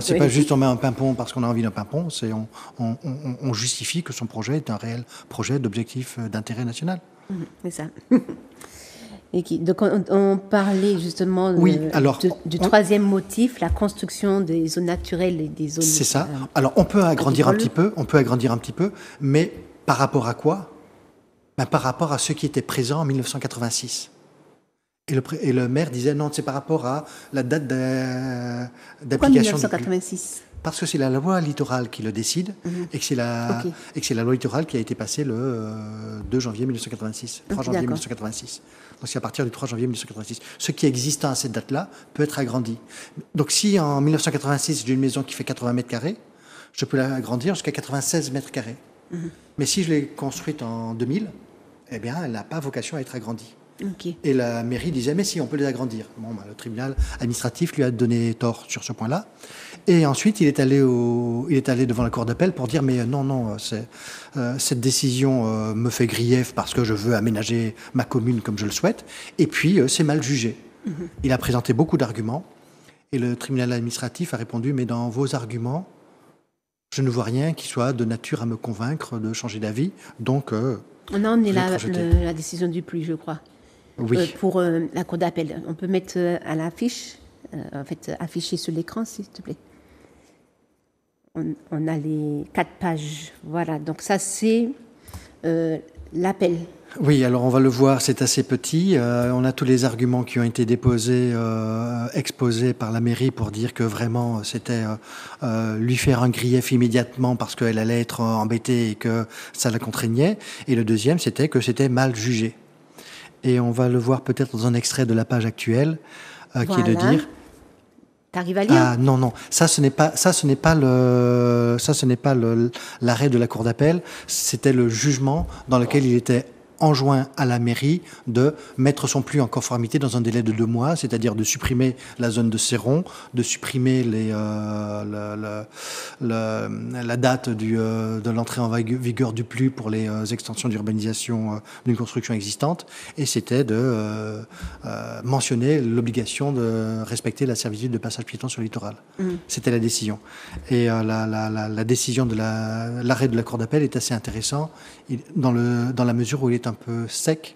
C'est pas juste on met un pimpon parce qu'on a envie d'un pimpon, c'est on justifie que son projet est un réel projet d'objectif d'intérêt national. C'est ça. Donc on parlait justement du troisième motif, la construction des zones naturelles et des zones... C'est ça. Alors on peut agrandir un petit peu, mais par rapport à quoi? Par rapport à ceux qui étaient présents en 1986. Et le maire disait non, c'est par rapport à la date d'application. Pourquoi 1986 ? Parce que c'est la loi littorale qui le décide et que c'est la loi littorale qui a été passée le 2 janvier 1986, 3 janvier 1986. Donc c'est à partir du 3 janvier 1986. Ce qui est existant à cette date-là peut être agrandi. Donc si en 1986 j'ai une maison qui fait 80 mètres carrés, je peux l'agrandir jusqu'à 96 mètres carrés. Mais si je l'ai construite en 2000, eh bien elle n'a pas vocation à être agrandie. Et la mairie disait mais si, on peut les agrandir. Le tribunal administratif lui a donné tort sur ce point-là. Et ensuite il est allé devant la cour d'appel pour dire mais non, cette décision me fait grief parce que je veux aménager ma commune comme je le souhaite. Et puis c'est mal jugé. Il a présenté beaucoup d'arguments et le tribunal administratif a répondu mais dans vos arguments je ne vois rien qui soit de nature à me convaincre de changer d'avis. Donc on a emmené la décision du plus, je crois. Oui. Pour la cour d'appel. On peut mettre à l'affiche, afficher sur l'écran, s'il te plaît. On a les 4 pages. Voilà, donc ça, c'est l'appel. Oui, alors on va le voir, c'est assez petit. On a tous les arguments qui ont été déposés, exposés par la mairie pour dire que vraiment c'était lui faire un grief immédiatement parce qu'elle allait être embêtée et que ça la contraignait. Et le deuxième, c'était que c'était mal jugé. Et on va le voir peut-être dans un extrait de la page actuelle, qui est de dire. T'arrives à lire ? Ah non, ça ce n'est pas l'arrêt de la cour d'appel. C'était le jugement dans lequel il était enjoint à la mairie de mettre son plus en conformité dans un délai de 2 mois, c'est-à-dire de supprimer la zone de Céron, de supprimer la date de l'entrée en vigueur du plus pour les extensions d'urbanisation d'une construction existante, et c'était de mentionner l'obligation de respecter la servitude de passage piéton sur le littoral. C'était la décision. Et la décision de l'arrêt de la cour d'appel est assez intéressant dans la mesure où il est un peu sec.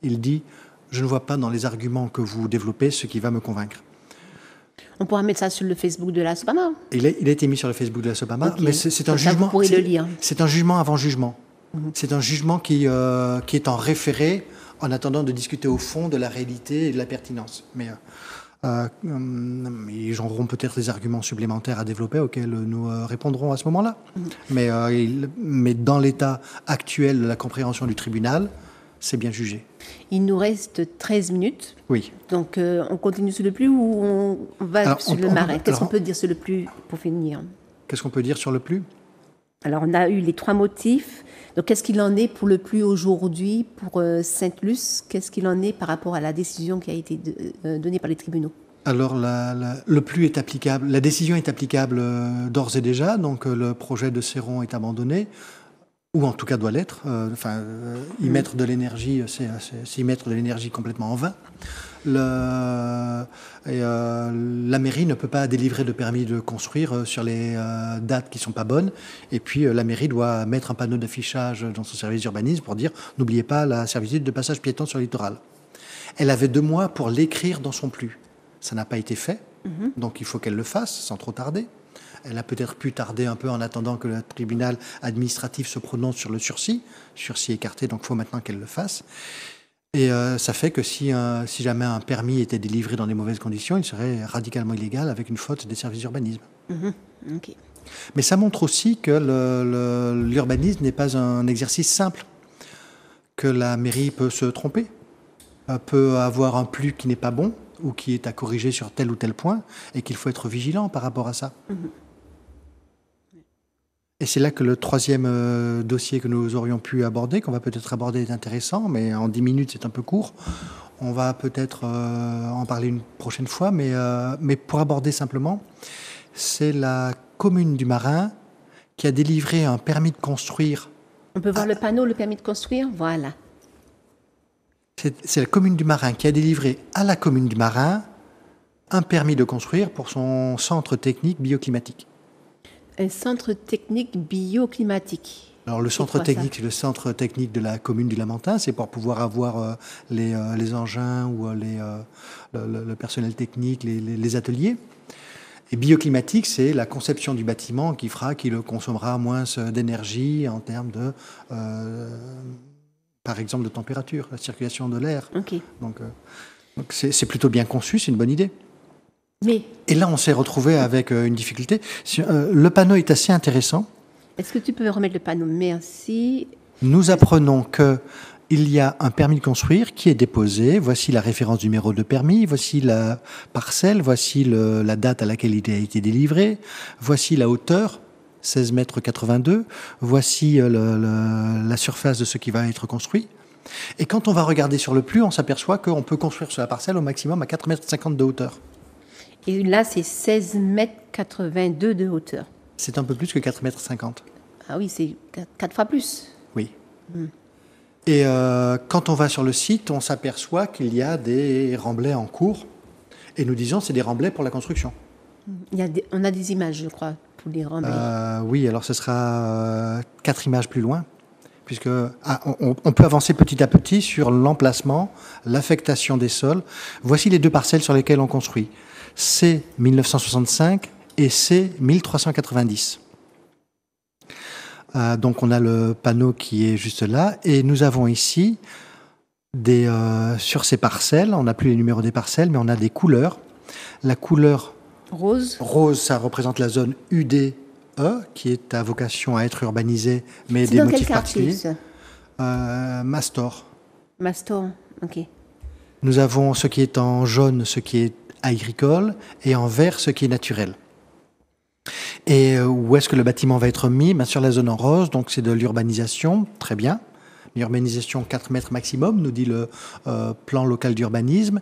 Il dit « Je ne vois pas dans les arguments que vous développez ce qui va me convaincre ». On pourra mettre ça sur le Facebook de la SOPAMA. Il a été mis sur le Facebook de la SOPAMA, mais c'est un jugement. Vous pourrez le lire. C'est un jugement avant jugement. C'est un jugement qui est en référé en attendant de discuter au fond de la réalité et de la pertinence. Mais ils auront peut-être des arguments supplémentaires à développer auxquels nous répondrons à ce moment-là. Mais dans l'état actuel de la compréhension du tribunal, c'est bien jugé. Il nous reste 13 minutes. Oui. Donc on continue sur le plus ou on va sur le marais ? Qu'est-ce qu'on peut dire sur le plus pour finir ? Qu'est-ce qu'on peut dire sur le plus ? Alors on a eu les 3 motifs. Donc qu'est-ce qu'il en est pour le plus aujourd'hui, pour Sainte-Luce ? Qu'est-ce qu'il en est par rapport à la décision qui a été donnée par les tribunaux ? Alors le plus est applicable, la décision est applicable d'ores et déjà, donc le projet de Céron est abandonné, ou en tout cas doit l'être. Y mettre de l'énergie, c'est y mettre de l'énergie complètement en vain. La mairie ne peut pas délivrer de permis de construire sur les dates qui ne sont pas bonnes. Et puis la mairie doit mettre un panneau d'affichage dans son service d'urbanisme pour dire « N'oubliez pas la servitude de passage piéton sur le littoral ». Elle avait 2 mois pour l'écrire dans son plus. Ça n'a pas été fait, donc il faut qu'elle le fasse sans trop tarder. Elle a peut-être pu tarder un peu en attendant que le tribunal administratif se prononce sur le sursis. Sursis écarté, donc il faut maintenant qu'elle le fasse. Et ça fait que si jamais un permis était délivré dans des mauvaises conditions, il serait radicalement illégal avec une faute des services d'urbanisme. Okay. Mais ça montre aussi que l'urbanisme n'est pas un exercice simple, que la mairie peut se tromper, peut avoir un plus qui n'est pas bon, ou qui est à corriger sur tel ou tel point, et qu'il faut être vigilant par rapport à ça. Et c'est là que le 3e dossier que nous aurions pu aborder, qu'on va peut-être aborder, est intéressant, mais en 10 minutes, c'est un peu court. On va peut-être en parler une prochaine fois, mais pour aborder simplement, c'est la commune du Marin qui a délivré un permis de construire. On peut voir le panneau, le permis de construire ? Voilà. C'est la commune du Marin qui a délivré à la commune du Marin un permis de construire pour son centre technique bioclimatique. Un centre technique bioclimatique. Alors le centre technique, c'est le centre technique de la commune du Lamentin, c'est pour pouvoir avoir les engins ou le personnel technique, les ateliers. Et bioclimatique, c'est la conception du bâtiment qui fera qu'il consommera moins d'énergie en termes de, par exemple, de température, la circulation de l'air. Okay. Donc c'est plutôt bien conçu, c'est une bonne idée. Mais... Et là, on s'est retrouvé avec une difficulté. Le panneau est assez intéressant. Est-ce que tu peux remettre le panneau? Merci. Nous apprenons qu'il y a un permis de construire qui est déposé. Voici la référence numéro de permis. Voici la parcelle. Voici la date à laquelle il a été délivré. Voici la hauteur, 16 mètres 82. Voici la surface de ce qui va être construit. Et quand on va regarder sur le plus, on s'aperçoit qu'on peut construire sur la parcelle au maximum à 4,50 mètres de hauteur. Et là, c'est 16 mètres 82 de hauteur. C'est un peu plus que 4,50 mètres. Ah oui, c'est 4 fois plus. Oui. Et quand on va sur le site, on s'aperçoit qu'il y a des remblais en cours. Et nous disons c'est des remblais pour la construction. On a des images, je crois, pour les remblais. Oui, alors ce sera 4 images plus loin. Puisque on peut avancer petit à petit sur l'emplacement, l'affectation des sols. Voici les deux parcelles sur lesquelles on construit. C 1965 et C 1390. Donc on a le panneau qui est juste là et nous avons ici sur ces parcelles, on n'a plus les numéros des parcelles, mais on a des couleurs. La couleur rose, ça représente la zone UDE qui est à vocation à être urbanisée, mais c'est des dans motifs quel quartier, particuliers. Mastor. Mastor, ok. Nous avons ce qui est en jaune, ce qui est agricole, et en vert, ce qui est naturel. Et où est-ce que le bâtiment va être mis? Bien sûr, la zone en rose, donc c'est de l'urbanisation, très bien. L'urbanisation 4 mètres maximum, nous dit le plan local d'urbanisme.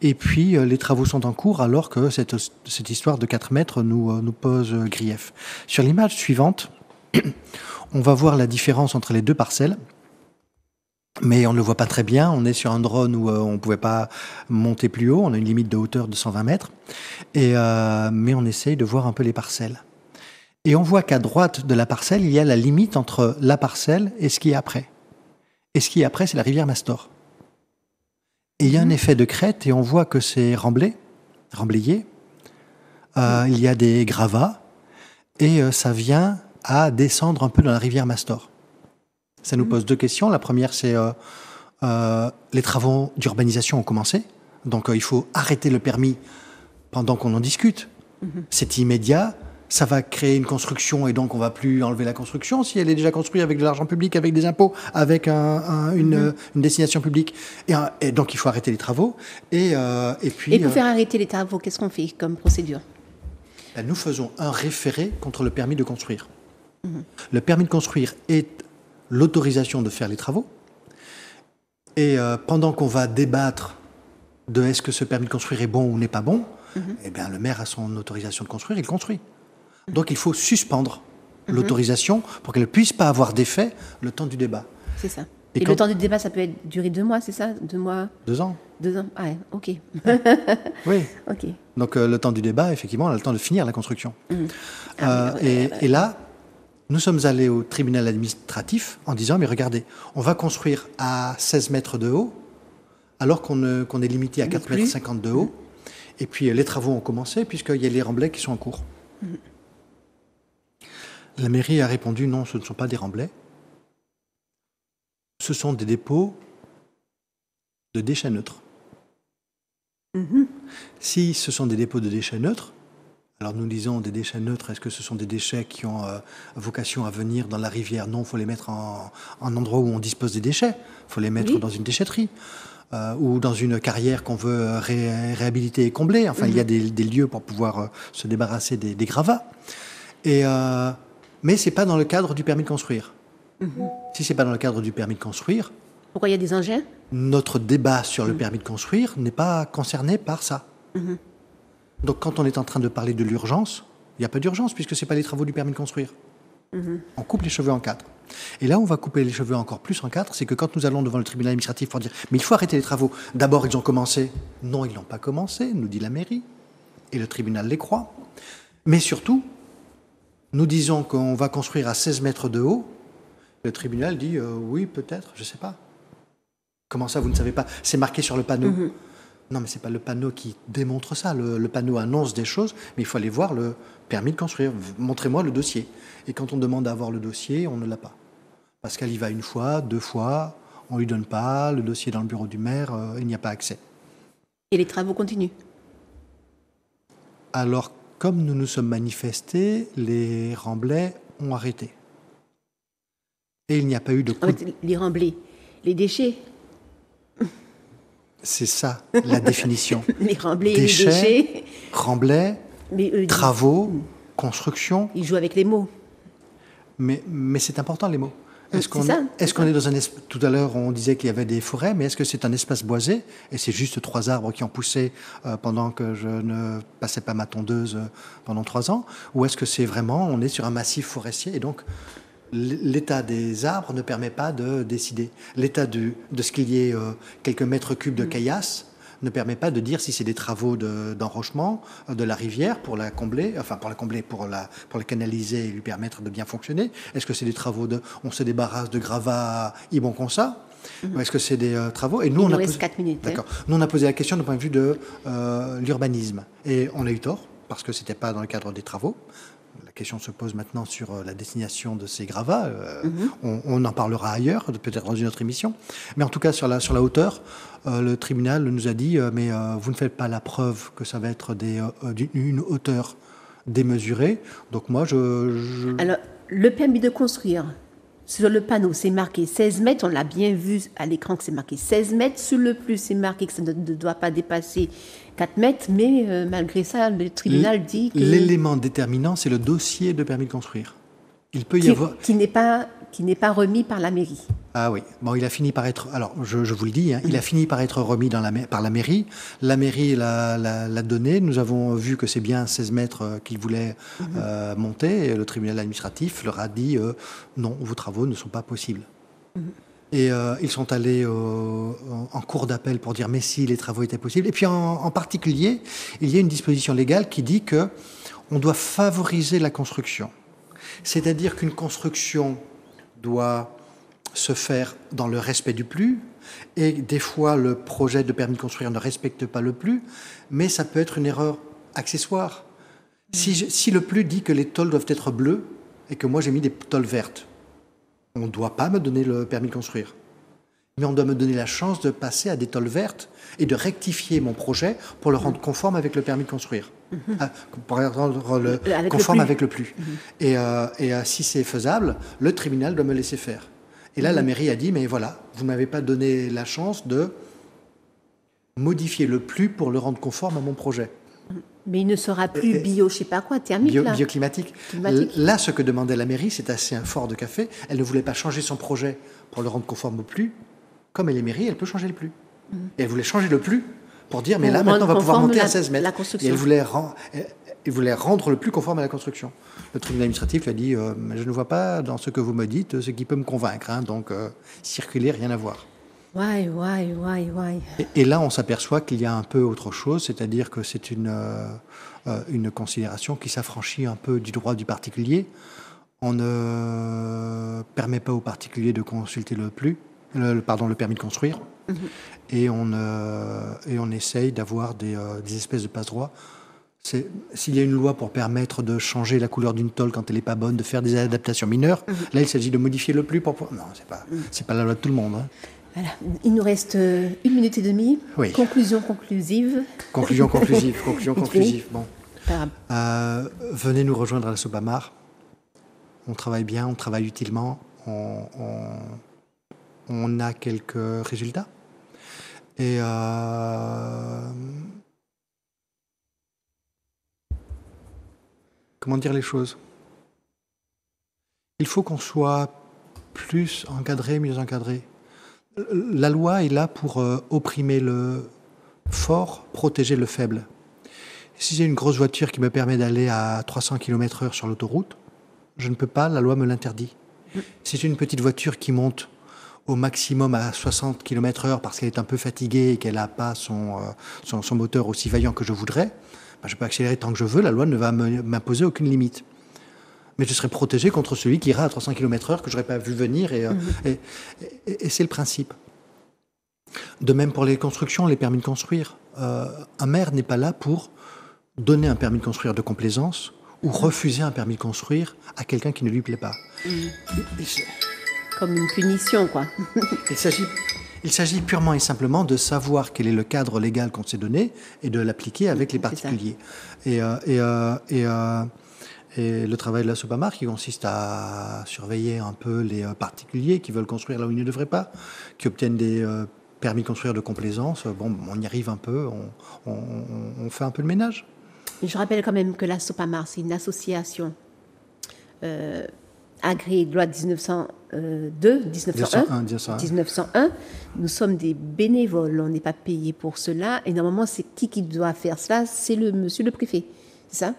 Et puis, les travaux sont en cours, alors que cette histoire de 4 mètres nous pose grief. Sur l'image suivante, on va voir la différence entre les deux parcelles. Mais on ne le voit pas très bien. On est sur un drone où on ne pouvait pas monter plus haut. On a une limite de hauteur de 120 mètres. Mais on essaye de voir un peu les parcelles. Et on voit qu'à droite de la parcelle, il y a la limite entre la parcelle et ce qui est après. Et ce qui est après, c'est la rivière Mastor. Et il y a un effet de crête et on voit que c'est remblayé. Il y a des gravats et ça vient à descendre un peu dans la rivière Mastor. Ça nous pose deux questions. La première, c'est les travaux d'urbanisation ont commencé. Donc il faut arrêter le permis pendant qu'on en discute. C'est immédiat. Ça va créer une construction et donc on ne va plus enlever la construction si elle est déjà construite avec de l'argent public, avec des impôts, avec une destination publique. Et donc il faut arrêter les travaux. Et pour faire arrêter les travaux, qu'est-ce qu'on fait comme procédure? Nous faisons un référé contre le permis de construire. Le permis de construire est l'autorisation de faire les travaux. Et pendant qu'on va débattre de est-ce que ce permis de construire est bon ou n'est pas bon, eh bien, le maire a son autorisation de construire, il construit. Donc il faut suspendre l'autorisation pour qu'elle ne puisse pas avoir d'effet le temps du débat. C'est ça. Et le temps du débat, ça peut durer 2 mois, c'est ça? 2 mois? 2 ans. 2 ans, ah, ok. Oui. Ok. Donc le temps du débat, effectivement, on a le temps de finir la construction. Et là, nous sommes allés au tribunal administratif en disant, mais regardez, on va construire à 16 mètres de haut, alors qu'on est limité à 4,50 mètres de haut. Et puis les travaux ont commencé, puisqu'il y a les remblais qui sont en cours. La mairie a répondu, non, ce ne sont pas des remblais. Ce sont des dépôts de déchets neutres. Si ce sont des dépôts de déchets neutres, alors nous disons des déchets neutres, est-ce que ce sont des déchets qui ont vocation à venir dans la rivière? Non, il faut les mettre en endroit où on dispose des déchets. Il faut les mettre dans une déchetterie ou dans une carrière qu'on veut réhabiliter et combler. Enfin, il y a des lieux pour pouvoir se débarrasser des gravats. Mais ce n'est pas dans le cadre du permis de construire. Si ce n'est pas dans le cadre du permis de construire... Pourquoi il y a des engins? Notre débat sur le permis de construire n'est pas concerné par ça. Donc quand on est en train de parler de l'urgence, il n'y a pas d'urgence puisque ce n'est pas les travaux du permis de construire. On coupe les cheveux en 4. Et là, on va couper les cheveux encore plus en 4, c'est que quand nous allons devant le tribunal administratif pour dire « mais il faut arrêter les travaux, d'abord ils ont commencé ». Non, ils n'ont pas commencé, nous dit la mairie. et le tribunal les croit. Mais surtout, nous disons qu'on va construire à 16 mètres de haut. Le tribunal dit oui, peut-être, je ne sais pas. Comment ça, vous ne savez pas? C'est marqué sur le panneau. Non, mais ce n'est pas le panneau qui démontre ça. Le panneau annonce des choses, mais il faut aller voir le permis de construire. Montrez-moi le dossier. Et quand on demande à avoir le dossier, on ne l'a pas. Parce qu'elle y va une fois, 2 fois, on ne lui donne pas, le dossier est dans le bureau du maire, il n'y a pas accès. Et les travaux continuent? Alors, comme nous nous sommes manifestés, les remblais ont arrêté. Et il n'y a pas eu de coup. Les remblais, les déchets. C'est ça, la définition. Les remblais déchets, et les déchets. Remblais, travaux, construction. Ils jouent avec les mots. Mais c'est important, les mots. Est-ce qu'on est dans un espace... Tout à l'heure, on disait qu'il y avait des forêts, mais est-ce que c'est un espace boisé? Et c'est juste 3 arbres qui ont poussé pendant que je ne passais pas ma tondeuse pendant 3 ans? Ou est-ce que c'est vraiment, on est sur un massif forestier et donc l'état des arbres ne permet pas de décider. L'état de ce qu'il y ait quelques mètres cubes de caillasse ne permet pas de dire si c'est des travaux d'enrochement de la rivière pour la combler, pour la canaliser et lui permettre de bien fonctionner. Est-ce que c'est des travaux on se débarrasse de gravats Ibonconsa? Ou est-ce que c'est des travaux? Et nous, Il nous reste 4 minutes. D'accord. Nous, on a posé la question du point de vue de l'urbanisme. Et on a eu tort, parce que ce n'était pas dans le cadre des travaux. La question se pose maintenant sur la destination de ces gravats. On en parlera ailleurs, peut-être dans une autre émission. Mais en tout cas, sur la hauteur, le tribunal nous a dit mais vous ne faites pas la preuve que ça va être une hauteur démesurée. Donc moi, Alors, le permis de construire, sur le panneau, c'est marqué 16 mètres. On l'a bien vu à l'écran que c'est marqué 16 mètres. Sur le plus, c'est marqué que ça ne doit pas dépasser 4 mètres. Mais malgré ça, le tribunal dit que... L'élément déterminant, c'est le dossier de permis de construire. Il peut y avoir... Qui n'est pas remis par la mairie. Ah oui. Bon, il a fini par être... Alors, je vous le dis, il a fini par être remis par la mairie. La mairie l'a donné. Nous avons vu que c'est bien 16 mètres qu'il voulait monter. Et le tribunal administratif leur a dit non, vos travaux ne sont pas possibles. Et ils sont allés en cour d'appel pour dire mais si, les travaux étaient possibles. Et puis en particulier, il y a une disposition légale qui dit que on doit favoriser la construction. C'est-à-dire qu'une construction doit se faire dans le respect du plus, et des fois le projet de permis de construire ne respecte pas le plus, mais ça peut être une erreur accessoire. Si le plus dit que les tôles doivent être bleues, et que moi j'ai mis des tôles vertes, on ne doit pas me donner le permis de construire. Mais on doit me donner la chance de passer à des tôles vertes et de rectifier mon projet pour le rendre conforme avec le permis de construire. Pour le rendre conforme avec le plus. Et si c'est faisable, le tribunal doit me laisser faire. Et là, la mairie a dit, mais voilà, vous ne m'avez pas donné la chance de modifier le plus pour le rendre conforme à mon projet. Mais il ne sera plus bio, je ne sais pas quoi, thermique, là. Bioclimatique. Là, ce que demandait la mairie, c'est assez fort de café. Elle ne voulait pas changer son projet pour le rendre conforme au plus. Comme elle est mairie, elle peut changer le plus. Et elle voulait changer le plus pour dire, mais là, maintenant, on va pouvoir monter à 16 mètres. Et elle voulait rendre le plus conforme à la construction. Le tribunal administratif a dit, mais je ne vois pas dans ce que vous me dites ce qui peut me convaincre. Donc, circuler, rien à voir. Ouais. Et là, on s'aperçoit qu'il y a un peu autre chose, c'est-à-dire que c'est une considération qui s'affranchit un peu du droit du particulier. On ne permet pas aux particuliers de consulter le permis de construire, et on essaye d'avoir des espèces de passe-droits. S'il y a une loi pour permettre de changer la couleur d'une tôle quand elle n'est pas bonne, de faire des adaptations mineures, là, il s'agit de modifier le plus pour... Non, c'est pas la loi de tout le monde. Voilà. Il nous reste 1 minute et demie. Oui. Conclusion conclusive. Conclusion conclusive. Bon. Venez nous rejoindre à la Sobamar. On travaille bien, on travaille utilement. On a quelques résultats. Et comment dire les choses? Il faut qu'on soit plus encadré, mieux encadré. La loi est là pour opprimer le fort, protéger le faible. Si j'ai une grosse voiture qui me permet d'aller à 300 km/h sur l'autoroute, je ne peux pas, la loi me l'interdit. Si j'ai une petite voiture qui monte au maximum à 60 km/h parce qu'elle est un peu fatiguée et qu'elle n'a pas son moteur aussi vaillant que je voudrais, je peux accélérer tant que je veux, la loi ne va m'imposer aucune limite. Mais je serai protégé contre celui qui ira à 300 km/h que je n'aurais pas vu venir, et c'est le principe. De même pour les constructions, les permis de construire. Un maire n'est pas là pour donner un permis de construire de complaisance ou refuser un permis de construire à quelqu'un qui ne lui plaît pas. Comme une punition, quoi. Il s'agit purement et simplement de savoir quel est le cadre légal qu'on s'est donné et de l'appliquer avec les particuliers. Et le travail de la SOPAMAR qui consiste à surveiller un peu les particuliers qui veulent construire là où ils ne devraient pas, qui obtiennent des permis de construire de complaisance, on y arrive un peu, on fait un peu le ménage. Je rappelle quand même que la SOPAMAR, c'est une association agréée de loi 1901. Nous sommes des bénévoles, on n'est pas payés pour cela. Et normalement, c'est qui doit faire cela? C'est le monsieur le préfet, c'est ça?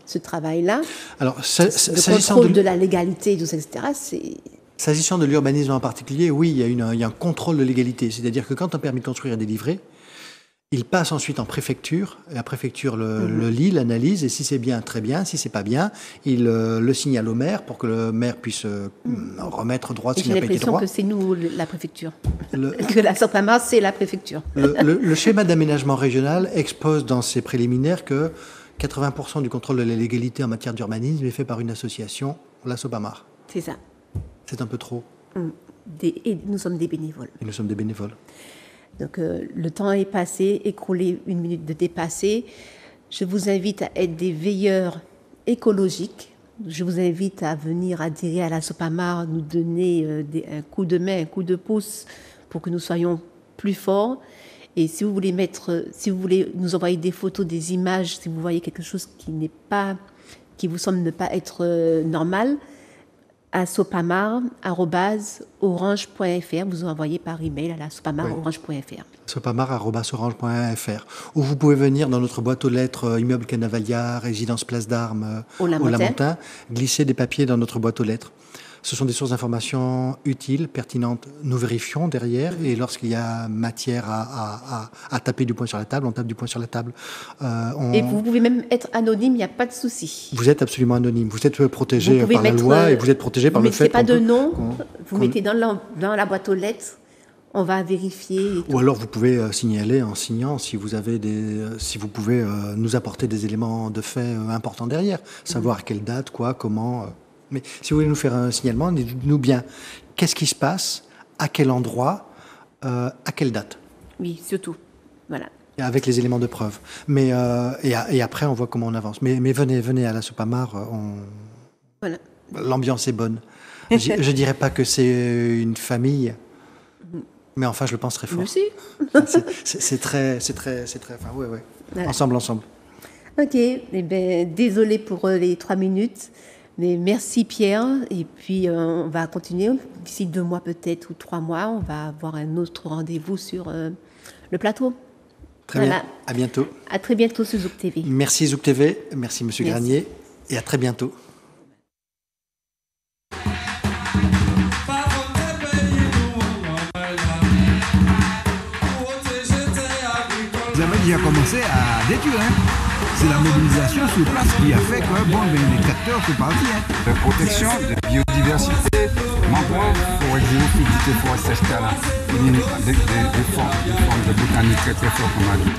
Ce travail-là, alors, le contrôle de la légalité, etc., c'est... S'agissant de l'urbanisme en particulier, oui, il y a un contrôle de légalité. C'est-à-dire que quand un permis de construire est délivré, il passe ensuite en préfecture, et la préfecture le lit, l'analyse, et si c'est bien, très bien. Si c'est pas bien, il le signale au maire pour que le maire puisse remettre droit s'il n'a pas été droit. J'ai l'impression que c'est nous, la préfecture. Que la SOPAMAR, c'est la préfecture. Le schéma d'aménagement régional expose dans ses préliminaires que 80% du contrôle de la légalité en matière d'urbanisme est fait par une association, la SOPAMAR. C'est ça. C'est un peu trop. Et nous sommes des bénévoles. Et nous sommes des bénévoles. Donc le temps est passé, écroulé, 1 minute de dépassé. Je vous invite à être des veilleurs écologiques. Je vous invite à venir adhérer à la SOPAMAR, nous donner un coup de main, un coup de pouce pour que nous soyons plus forts. Et si vous voulez nous envoyer des photos, des images, si vous voyez quelque chose qui vous semble ne pas être normal, à sopamar@orange.fr, vous envoyez par email à la sopamar@orange.fr. sopamar@orange.fr. Ou vous pouvez venir dans notre boîte aux lettres immeuble Canavalia, résidence Place d'Armes, au Lamentin, glisser des papiers dans notre boîte aux lettres. Ce sont des sources d'informations utiles, pertinentes. Nous vérifions derrière et lorsqu'il y a matière à taper du poing sur la table, on tape du poing sur la table. Et vous pouvez même être anonyme, il n'y a pas de souci. Vous êtes absolument anonyme. Vous êtes protégé par la loi et vous êtes protégé par le fait qu'on... Vous ne mettez pas de nom, vous mettez dans la boîte aux lettres, on va vérifier. Ou alors vous pouvez signaler en signant si vous pouvez nous apporter des éléments de fait importants derrière. Savoir à quelle date, quoi, comment... Mais si vous voulez nous faire un signalement, dites-nous bien qu'est-ce qui se passe, à quel endroit, à quelle date. Oui, surtout. Voilà. Et avec les éléments de preuve. Mais et après, on voit comment on avance. Mais venez à la SOPAMAR. Voilà. L'ambiance est bonne. Je dirais pas que c'est une famille, mais enfin, je le pense très fort. Merci. C'est très. Enfin, ouais. Voilà. Ensemble. Ok. Eh ben, désolé pour les 3 minutes. Mais merci Pierre, et puis on va continuer, d'ici 2 mois peut-être ou 3 mois, on va avoir un autre rendez-vous sur le plateau. Très bien, à bientôt. À très bientôt sur Zouk TV. Merci Zouk TV, merci Monsieur Granier, et à très bientôt. Vous avez déjà commencé à détruire, C'est la mobilisation sur place qui a fait que les tracteurs sont partis. De protection, de biodiversité, mangrove, forêt géophysique, forêt sèche, des formes de botanique très très fortes comme on a dit.